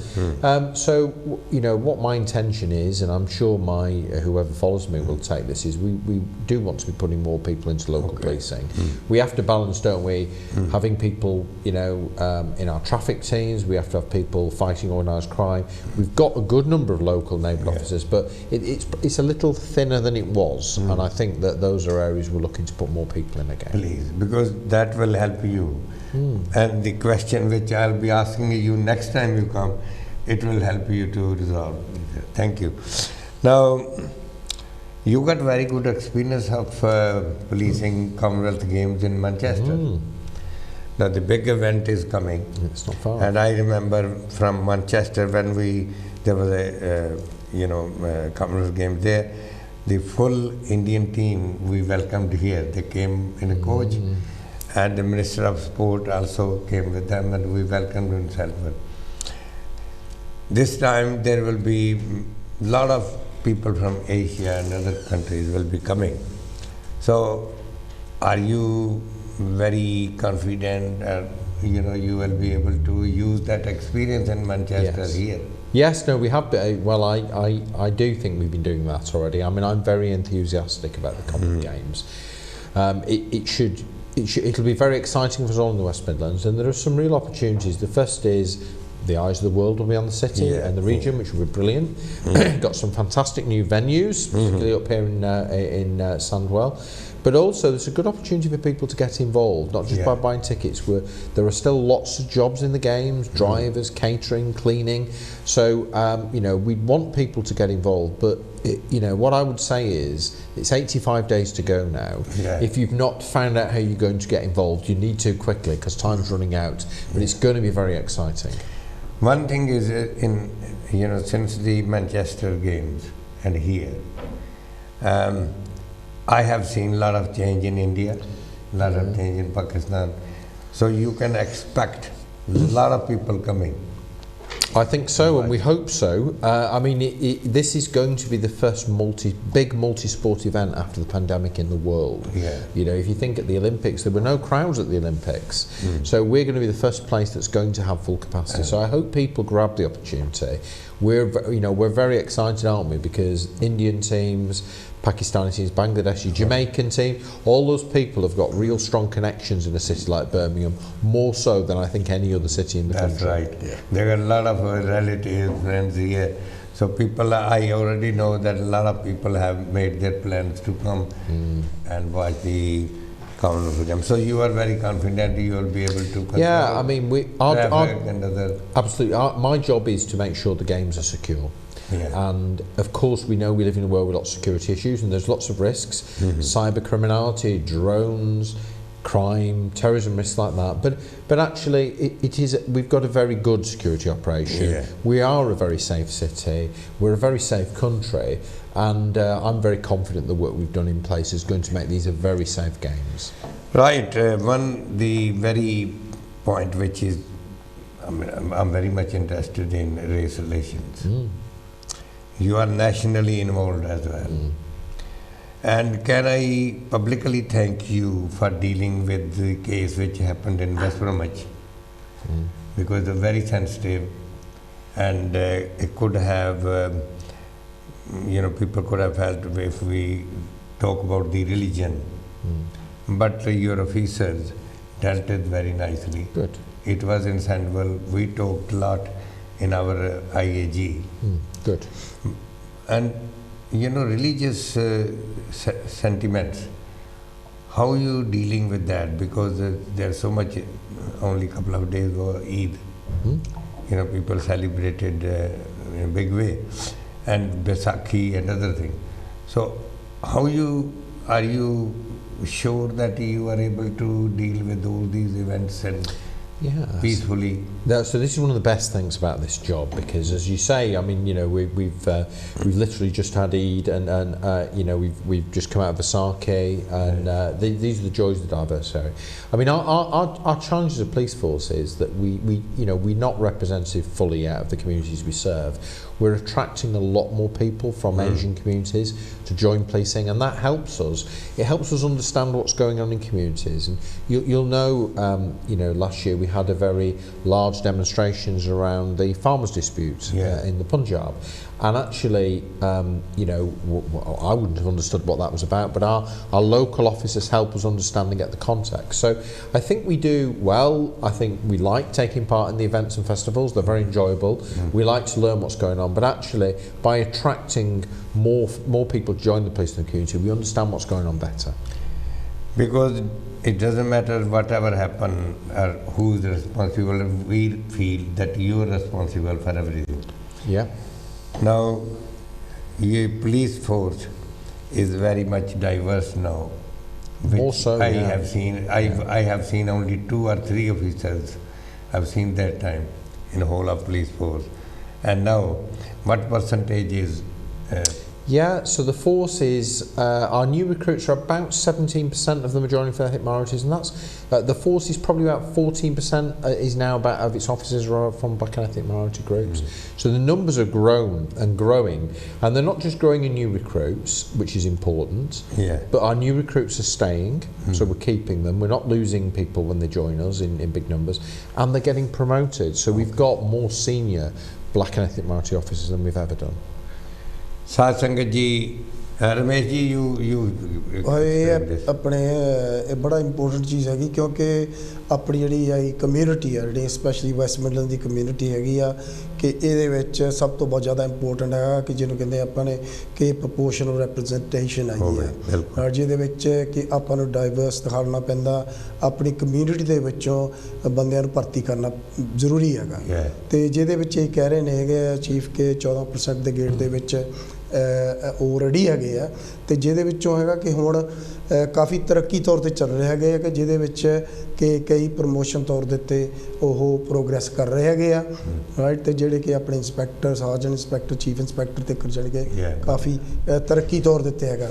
So what my intention is, and I'm sure whoever follows me will take this, is we do want to be putting more people into local policing. We have to balance, don't we, having people in our traffic teams. We have to have people fighting organised crime. We've got a good number of local neighbourhood officers, but it's a little thinner than it was, and I think that those are areas we're looking to put more people in again.
Please, because that will help you. And the question which I'll be asking you next time you come, it will help you to resolve. Thank you. Now, you got very good experience of policing Commonwealth Games in Manchester. Now the big event is coming.
It's not far.
And I remember from Manchester when there was a Commonwealth Games there, the full Indian team we welcomed here. They came in a coach, and the Minister of Sport also came with them, and we welcomed himself. This time there will be a lot of people from Asia and other countries will be coming. So, are you very confident you will be able to use that experience in Manchester here?
Yes, no, we have been. Well, I do think we've been doing that already. I mean, I'm very enthusiastic about the Commonwealth Games. It should it'll be very exciting for us all in the West Midlands, and there are some real opportunities. The first is the eyes of the world will be on the city and the region, which will be brilliant. Got some fantastic new venues, particularly up here in Sandwell. But also there's a good opportunity for people to get involved, not just by buying tickets. There are still lots of jobs in the games, drivers, catering, cleaning. So, you know, we want people to get involved. But, you know, what I would say is it's 85 days to go now. If you've not found out how you're going to get involved, you need to quickly because time's running out. But it's going to be very exciting.
One thing is, you know, since the Manchester games and here, I have seen a lot of change in India, a lot of change in Pakistan. So you can expect a lot of people coming.
I think so, and we hope so. I mean, this is going to be the first big multi-sport event after the pandemic in the world. You know, if you think at the Olympics, there were no crowds at the Olympics. So we're going to be the first place that's going to have full capacity. So I hope people grab the opportunity. We're very excited, aren't we? Because Indian teams, Pakistani teams, Bangladeshi, Jamaican team, all those people have got real strong connections in a city like Birmingham, more so than I think any other city in the country.
That's right. There are a lot of relatives, friends here. So people, I already know that a lot of people have made their plans to come and watch the Common for them. So you are very confident you will be able to control.
Yeah, I mean, absolutely. My job is to make sure the games are secure. And of course we know we live in a world with lots of security issues and there's lots of risks, cyber criminality, drones, crime, terrorism risks like that, but actually we've got a very good security operation. We are a very safe city, we're a very safe country, and I'm very confident the work we've done in place is going to make these a very safe games.
Right, the very point which is, I'm very much interested in race relations. You are nationally involved as well. And can I publicly thank you for dealing with the case which happened in West Bromwich? Because it's very sensitive and it could have, you know, people could have felt if we talk about the religion. But your officers dealt it very nicely.
Good.
It was in Sandwell. We talked a lot in our IAG.
Good.
And you know, religious sentiments, how are you dealing with that? Because there's so much, only a couple of days ago, Eid. You know, people celebrated in a big way, and Baisakhi and other things. So how are you sure that you are able to deal with all these events and peacefully?
So this is one of the best things about this job, because as you say, I mean, you know, we've literally just had Eid, and you know, we've just come out of Baisakhi, and these are the joys of the diverse area. I mean, our challenge as a police force is that we're not representative fully out of the communities we serve. We're attracting a lot more people from Asian communities to join policing, and that helps us. It helps us understand what's going on in communities. And you'll know, you know, last year we had a very large demonstrations around the farmers' dispute in the Punjab. And actually, you know, I wouldn't have understood what that was about, but our local officers help us understand and get the context. So I think we do well. I think we like taking part in the events and festivals. They're very enjoyable. We like to learn what's going on, but actually by attracting more people to join the police in the community, we understand what's going on better.
Because it doesn't matter whatever happen or who is responsible, we feel that you are responsible for everything. Now, your police force is very much diverse now.
More so,
I have seen. I have seen only 2 or 3 officers. I've seen that time in the whole of police force. And now, what percentage is?
So the force is, our new recruits are about 17% of the majority of ethnic minorities, and that's, the force is probably about 14% is now about of its officers are from black and ethnic minority groups. So the numbers are grown and growing, and they're not just growing in new recruits, which is important, but our new recruits are staying, so we're keeping them. We're not losing people when they join us in big numbers, and they're getting promoted. So we've got more senior black and ethnic minority officers than we've ever done.
साथ संगत जी Ramesh ji you
ਇਹ ਆਪਣੇ ਇਹ ਬੜਾ important ਚੀਜ਼ ਹੈਗੀ ਕਿਉਂਕਿ ਆਪਣੀ ਜਿਹੜੀ ਆ ਕਮਿਊਨਿਟੀ ਆ ਜਿਹੜੀ ਸਪੈਸ਼ਲੀ ਵੈਸਟ ਮਿਡਲੈਂਡ ਦੀ ਕਮਿਊਨਿਟੀ ਹੈਗੀ ਆ ਕਿ ਇਹਦੇ ਵਿੱਚ ਸਭ ਤੋਂ ਬਹੁਤ ਜ਼ਿਆਦਾ ਇੰਪੋਰਟੈਂਟ ਹੈਗਾ ਕਿ ਜਿਹਨੂੰ ਕਹਿੰਦੇ ਆਪਾਂ ਨੇ ਕਿ ਪ੍ਰਪੋਰਸ਼ਨਲ ਰੈਪਰੈਜ਼ੈਂਟੇਸ਼ਨ ਆਈ ਹੈ ਜਿਹਦੇ ਵਿੱਚ ਕਿ ਆਪਾਂ ਨੂੰ ਡਾਈਵਰਸ ਦਿਖਾਉਣਾ ਪੈਂਦਾ ਆਪਣੀ ਕਮਿਊਨਿਟੀ ਦੇ ਵਿੱਚੋਂ ਬੰਦਿਆਂ ਨੂੰ ਭਰਤੀ ਕਰਨਾ ਜ਼ਰੂਰੀ ਹੈਗਾ ਤੇ ਜਿਹਦੇ ਵਿੱਚ ਇਹ ਕਹਿ ਰਹੇ ਨੇ ਹੈਗੇ ਚੀਫ ਕਿ 14% ਦੇ ਗੇਟ ਦੇ ਵਿੱਚ ਉਹ ਰੈਡੀ ਹੈਗੇ ਆ ਤੇ ਜਿਹਦੇ ਵਿੱਚੋਂ ਹੈਗਾ ਕਿ ਹੁਣ ਕਾਫੀ ਤਰੱਕੀ ਤੌਰ ਤੇ ਚੱਲ ਰਿਹਾ ਹੈਗੇ ਕਿ ਜਿਹਦੇ ਵਿੱਚ ਕਿ ਕਈ ਪ੍ਰਮੋਸ਼ਨ ਤੌਰ ਦੇ ਉੱਤੇ ਉਹ ਪ੍ਰੋਗਰੈਸ ਕਰ ਰਹੇ ਹੈਗੇ ਆ ਰਾਈਟ ਤੇ ਜਿਹੜੇ ਕਿ ਆਪਣੇ inspector surgeon inspector chief inspector ਤੇ ਕਰ ਜਾਣਗੇ ਕਾਫੀ ਤਰੱਕੀ ਤੌਰ ਦੇ ਉੱਤੇ ਹੈਗਾ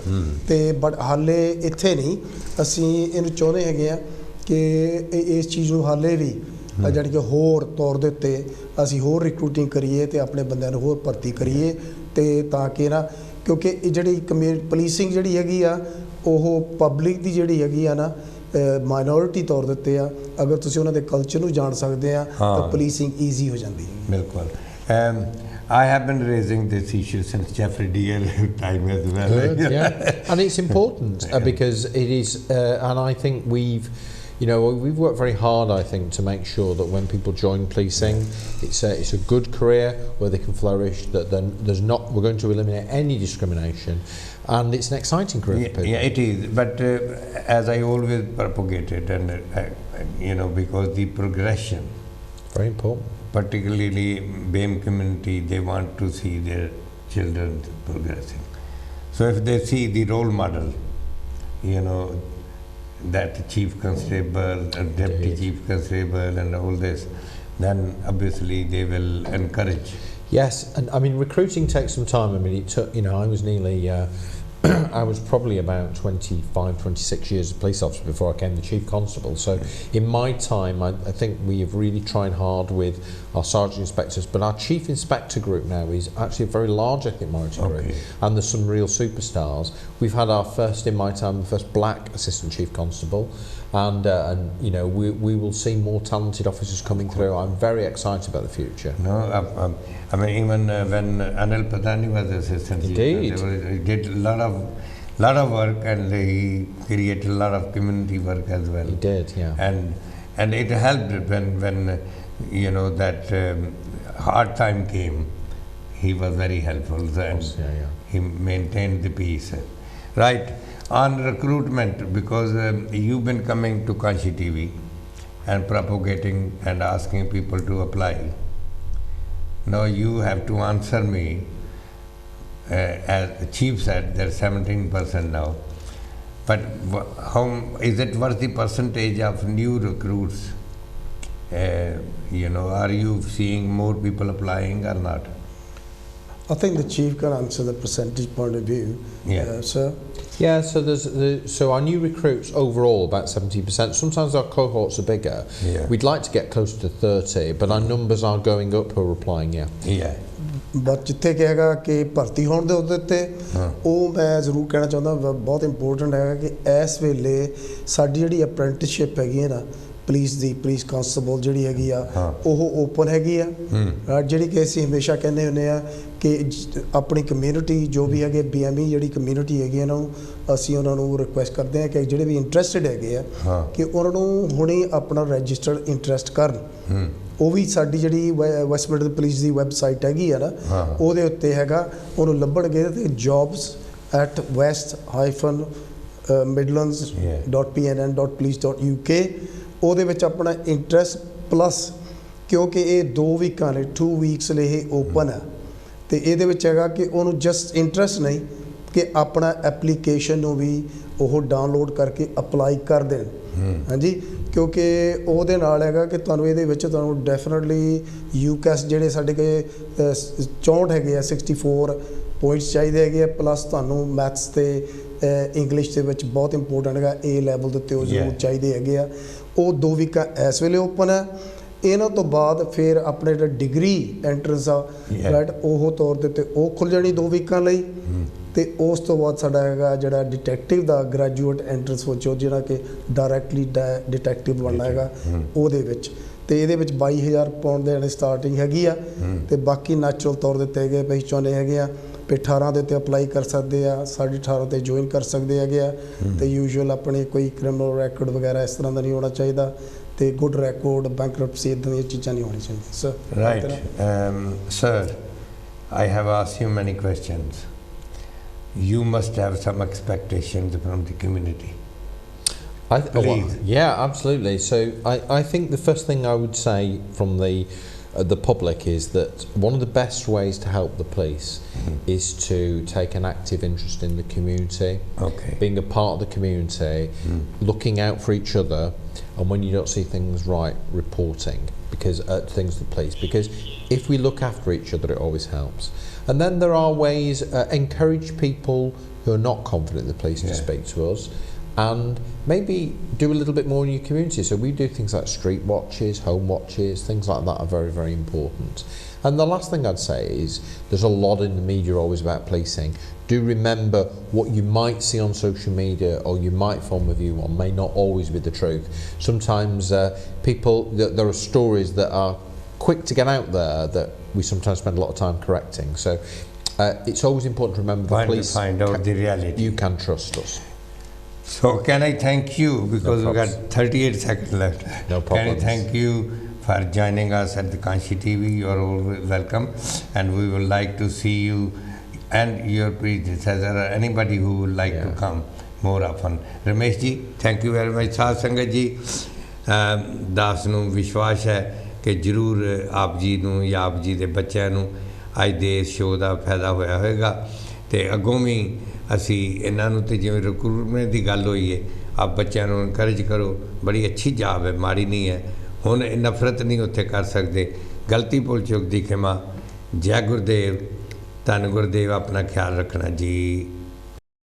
ਤੇ ਬਟ ਹਾਲੇ ਇੱਥੇ ਨਹੀਂ ਅਸੀਂ ਇਹਨੂੰ ਚਾਹੁੰਦੇ ਹੈਗੇ ਆ ਕਿ ਇਸ ਚੀਜ਼ ਨੂੰ ਹਾਲੇ ਵੀ ਜਾਣੀ ਕਿ ਹੋਰ ਤੌਰ ਦੇ ਉੱਤੇ ਅਸੀਂ ਹੋਰ ਰਿਕਰੂਟਿੰਗ ਕਰੀਏ ਤੇ ਆਪਣੇ ਬੰਦਿਆਂ ਨੂੰ ਹੋਰ ਭਰਤੀ ਕਰੀਏ ਤੇ ਤਾਂ ਕਿ ਨਾ ਕਿਉਂਕਿ ਇਹ ਜਿਹੜੀ ਪੁਲਿਸਿੰਗ ਜਿਹੜੀ ਹੈਗੀ ਆ ਉਹ ਪਬਲਿਕ ਦੀ ਜਿਹੜੀ ਹੈਗੀ ਆ ਨਾ ਮਾਈਨੋਰਿਟੀ ਤੌਰ ਦੇ ਉੱਤੇ ਆ ਅਗਰ ਤੁਸੀਂ ਉਹਨਾਂ ਦੇ ਕਲਚਰ ਨੂੰ ਜਾਣ ਸਕਦੇ ਆ ਤਾਂ ਪੁਲਿਸਿੰਗ ਈਜ਼ੀ ਹੋ ਜਾਂਦੀ ਹੈ
ਬਿਲਕੁਲ I have been raising this issue since Jeffrey Deere time as well.
Good, yeah. And it's important because it is, and I think we've worked very hard, I think, to make sure that when people join policing, it's a good career where they can flourish. That then we're going to eliminate any discrimination, and it's an exciting career for people.
Yeah, it is. But as I always propagated, and because the progression,
very important.
Particularly BAME community, they want to see their children progressing. So if they see the role model, that chief constable and deputy chief constable and all this, then obviously they will encourage.
Yes, and I mean recruiting takes some time. I mean it took, I was nearly I was probably about 25, 26 years a police officer before I became the chief constable. So in my time, I think we have really tried hard with our sergeant inspectors, but our chief inspector group now is actually a very large ethnic minority group, and there's some real superstars. We've had our first, in my time, the first black assistant chief constable, and we will see more talented officers coming through. I'm very excited about the future.
No, I mean even when Anil Padani was assistant chief, he did a lot of work, and he created a lot of community work as well.
He did, yeah.
And it helped when that hard time came. He was very helpful, and he maintained the peace. Right. On recruitment, because you've been coming to Kanshi TV and propagating and asking people to apply. Now you have to answer me. As the chief said, there's 17% now. But how is it worth the percentage of new recruits? Are you seeing more people applying or not?
I think the chief can answer the percentage point of view. Sir.
Yeah, so so our new recruits overall about 70%. Sometimes our cohorts are bigger. We'd like to get closer to 30, but our numbers are going up who are applying.
But ਜਿੱਥੇ ਕਿ ਹੈਗਾ ਕਿ ਭਰਤੀ ਹੋਣ ਦੇ ਉਹਦੇ ਤੇ ਉਹ ਮੈਂ ਜ਼ਰੂਰ ਕਹਿਣਾ ਚਾਹੁੰਦਾ ਬਹੁਤ ਇੰਪੋਰਟੈਂਟ ਹੈਗਾ ਕਿ ਇਸ ਵੇਲੇ ਸਾਡੀ ਜਿਹੜੀ ਅਪ੍ਰੈਂਟਿਸਸ਼ਿਪ ਹੈਗੀ ਹੈ ਨਾ ਪੁਲਿਸ ਕਾਂਸਟੇਬਲ ਜਿਹੜੀ ਹੈਗੀ ਆ ਉਹ ਓਪਨ ਹੈਗੀ ਆ ਜਿਹੜੀ ਕਿ ਅਸੀਂ ਹਮੇਸ਼ਾ ਕਹਿੰਦੇ ਹੁੰਦੇ ਆ ਕਿ ਆਪਣੀ ਕਮਿਊਨਿਟੀ ਜੋ ਵੀ ਹੈਗੇ BME ਜਿਹੜੀ ਕਮਿਊਨਿਟੀ ਹੈਗੀ ਇਹਨਾਂ ਨੂੰ ਅਸੀਂ ਉਹਨਾਂ ਨੂੰ ਰਿਕੁਐਸਟ ਕਰਦੇ ਹਾਂ ਕਿ ਜਿਹੜੇ ਵੀ ਇੰਟਰਸਟਿਡ ਹੈਗੇ ਆ ਕਿ ਉਹਨਾਂ ਨੂੰ ਹੁਣੇ ਆਪਣਾ ਰਜਿਸਟਰਡ ਇੰਟਰਸਟ ਕਰਨ ਉਹ ਵੀ ਸਾਡੀ ਜਿਹੜੀ ਵੈਸਟ ਮਿਡਲੈਂਡ ਪੁਲਿਸ ਦੀ ਵੈਬਸਾਈਟ ਹੈਗੀ ਆ ਨਾ ਉਹਦੇ ਉੱਤੇ ਹੈਗਾ ਉਹਨੂੰ ਲੱਭਣਗੇ ਤੇ jobs@west-midlands.pnn.police.uk ਉਹਦੇ ਵਿੱਚ ਆਪਣਾ ਇੰਟਰਸਟ ਪਲੱਸ ਕਿਉਂਕਿ ਇਹ 2 ਵੀਕਾਂ ਲਈ 2 ਵੀਕਸ ਲਈ ਇਹ ਓਪਨ ਹੈ ਤੇ ਇਹਦੇ ਵਿੱਚ ਹੈਗਾ ਕਿ ਉਹਨੂੰ ਜਸਟ ਇੰਟਰਸਟ ਨਹੀਂ ਕਿ ਆਪਣਾ ਐਪਲੀਕੇਸ਼ਨ ਨੂੰ ਵੀ ਉਹ ਡਾਊਨਲੋਡ ਕਰਕੇ ਅਪਲਾਈ ਕਰ ਦੇਣ ਹਾਂਜੀ ਕਿਉਂਕਿ ਉਹਦੇ ਨਾਲ ਹੈਗਾ ਕਿ ਤੁਹਾਨੂੰ ਇਹਦੇ ਵਿੱਚ ਤੁਹਾਨੂੰ ਡੈਫੀਨਿਟਲੀ UCAS ਜਿਹੜੇ ਸਾਡੇ ਕੇ 64 ਹੈਗੇ ਆ 64 ਪੁਆਇੰਟਸ ਚਾਹੀਦੇ ਹੈਗੇ ਆ ਪਲੱਸ ਤੁਹਾਨੂੰ ਮੈਥਸ ਤੇ ਇੰਗਲਿਸ਼ ਦੇ ਵਿੱਚ ਬਹੁਤ ਇੰਪੋਰਟੈਂਟ ਹੈਗਾ A ਲੈਵਲ ਦੇ ਉੱਤੇ ਉਹ ਜ਼ਰੂਰ ਚਾਹੀਦੇ ਹੈਗੇ ਆ ਉਹ 2 ਵੀਕਾਂ ਇਸ ਵੇਲੇ ਓਪਨ ਹੈ ਇਹਨਾਂ ਤੋਂ ਬਾਅਦ ਫਿਰ ਆਪਣੇ ਜਿਹੜਾ ਡਿਗਰੀ ਐਂਟਰੈਂਸ ਆ ਰਾਈਟ ਉਹ ਤੌਰ ਦੇ ਉੱਤੇ ਉਹ ਖੁੱਲ੍ਹ ਜਾਣੀ 2 ਵੀਕਾਂ ਲਈ ਤੇ ਉਸ ਤੋਂ ਬਾਅਦ ਸਾਡਾ ਹੈਗਾ ਜਿਹੜਾ ਡਿਟੈਕਟਿਵ ਦਾ ਗ੍ਰੈਜੂਏਟ ਐਂਟਰੈਂਸ ਜਿਹੜਾ ਕਿ ਡਾਇਰੈਕਟਲੀ ਡਿਟੈਕਟਿਵ ਬਣਨਾ ਹੈਗਾ ਉਹਦੇ ਵਿੱਚ ਤੇ ਇਹਦੇ ਵਿੱਚ 22000 ਪਾਉਂਡ ਦੇ ਨਾਲ ਸਟਾਰਟਿੰਗ ਹੈਗੀ ਆ ਤੇ ਬਾਕੀ ਨੈਚੁਰਲ ਤੌਰ ਦੇ ਉੱਤੇ ਹੈਗੇ ਅਸੀਂ ਚਾਹੁੰਦੇ ਹੈਗੇ ਆ ਵੀ 18 ਦੇ ਉੱਤੇ ਅਪਲਾਈ ਕਰ ਸਕਦੇ ਆ 18.5 ਤੇ ਜੁਆਇਨ ਕਰ ਸਕਦੇ ਹੈਗੇ ਆ ਤੇ ਯੂਜੂਅਲ ਆਪਣੇ ਕੋਈ ਕ੍ਰਿਮੀਨਲ ਰੈਕੋਰਡ ਵਗੈਰਾ ਇਸ ਤਰ੍ਹਾਂ ਦਾ ਨਹੀਂ ਹੋਣਾ ਚਾਹੀਦਾ ਤੇ ਗੁੱਡ ਰੈਕੋਰਡ ਬੈਂਕਰਪਸੀ ਇਦਾਂ ਦੀਆਂ ਚੀਜ਼ਾਂ ਨਹੀਂ ਹੋਣੀਆਂ ਚਾਹੀਦੀਆਂ sir
right sir I have asked you many questions. You must have some expectations from the community.
Yeah, absolutely. So I think the first thing I would say from the public is that one of the best ways to help the police is to take an active interest in the community, being a part of the community, looking out for each other, and when you don't see things right, reporting things to the police, because if we look after each other it always helps. And then there are ways, encourage people who are not confident in the police to speak to us, and maybe do a little bit more in your community. So we do things like street watches, home watches, things like that are very, very important. And the last thing I'd say is there's a lot in the media always about policing. Do remember what you might see on social media or you might form a view on may not always be the truth. Sometimes there are stories that are quick to get out there that we sometimes spend a lot of time correcting. So it's always important to remember the police
find out the reality.
You can trust us.
So can I thank you, because we've got 38 seconds left.
No problem.
Can I thank you for joining us at the Kanshi TV? You are all welcome, and we would like to see you and your predecessor or anybody who would like to come more often. Ramesh ji, thank you very much. Saad Sangat ji, ਦਾਸ ਨੂੰ ਵਿਸ਼ਵਾਸ ਹੈ ਕਿ ਜ਼ਰੂਰ ਆਪ ਜੀ ਨੂੰ ਜਾਂ ਆਪ ਜੀ ਦੇ ਬੱਚਿਆਂ ਨੂੰ ਅੱਜ ਦੇ ਇਸ ਸ਼ੋਅ ਦਾ ਫਾਇਦਾ ਹੋਇਆ ਹੋਵੇਗਾ ਤੇ ਅੱਗੋਂ ਵੀ ਅਸੀਂ ਇਹਨਾਂ ਨੂੰ ਤੇ ਜਿਵੇਂ ਰਿਕਰੂਟਮੈਂਟ ਦੀ ਗੱਲ ਹੋਈ ਹੈ ਆਪ ਬੱਚਿਆਂ ਨੂੰ ਇਨਕਰੇਜ ਕਰੋ ਬੜੀ ਅੱਛੀ ਜਾਬ ਹੈ ਮਾੜੀ ਨਹੀਂ ਹੈ ਹੁਣ ਨਫ਼ਰਤ ਨਹੀਂ ਉੱਥੇ ਕਰ ਸਕਦੇ ਗਲਤੀ ਭੁੱਲ ਚੁੱਕ ਦੀ ਖਿਮਾ ਜੈ ਗੁਰਦੇਵ ਧੰਨ ਗੁਰਦੇਵ ਆਪਣਾ ਖਿਆਲ ਰੱਖਣਾ ਜੀ।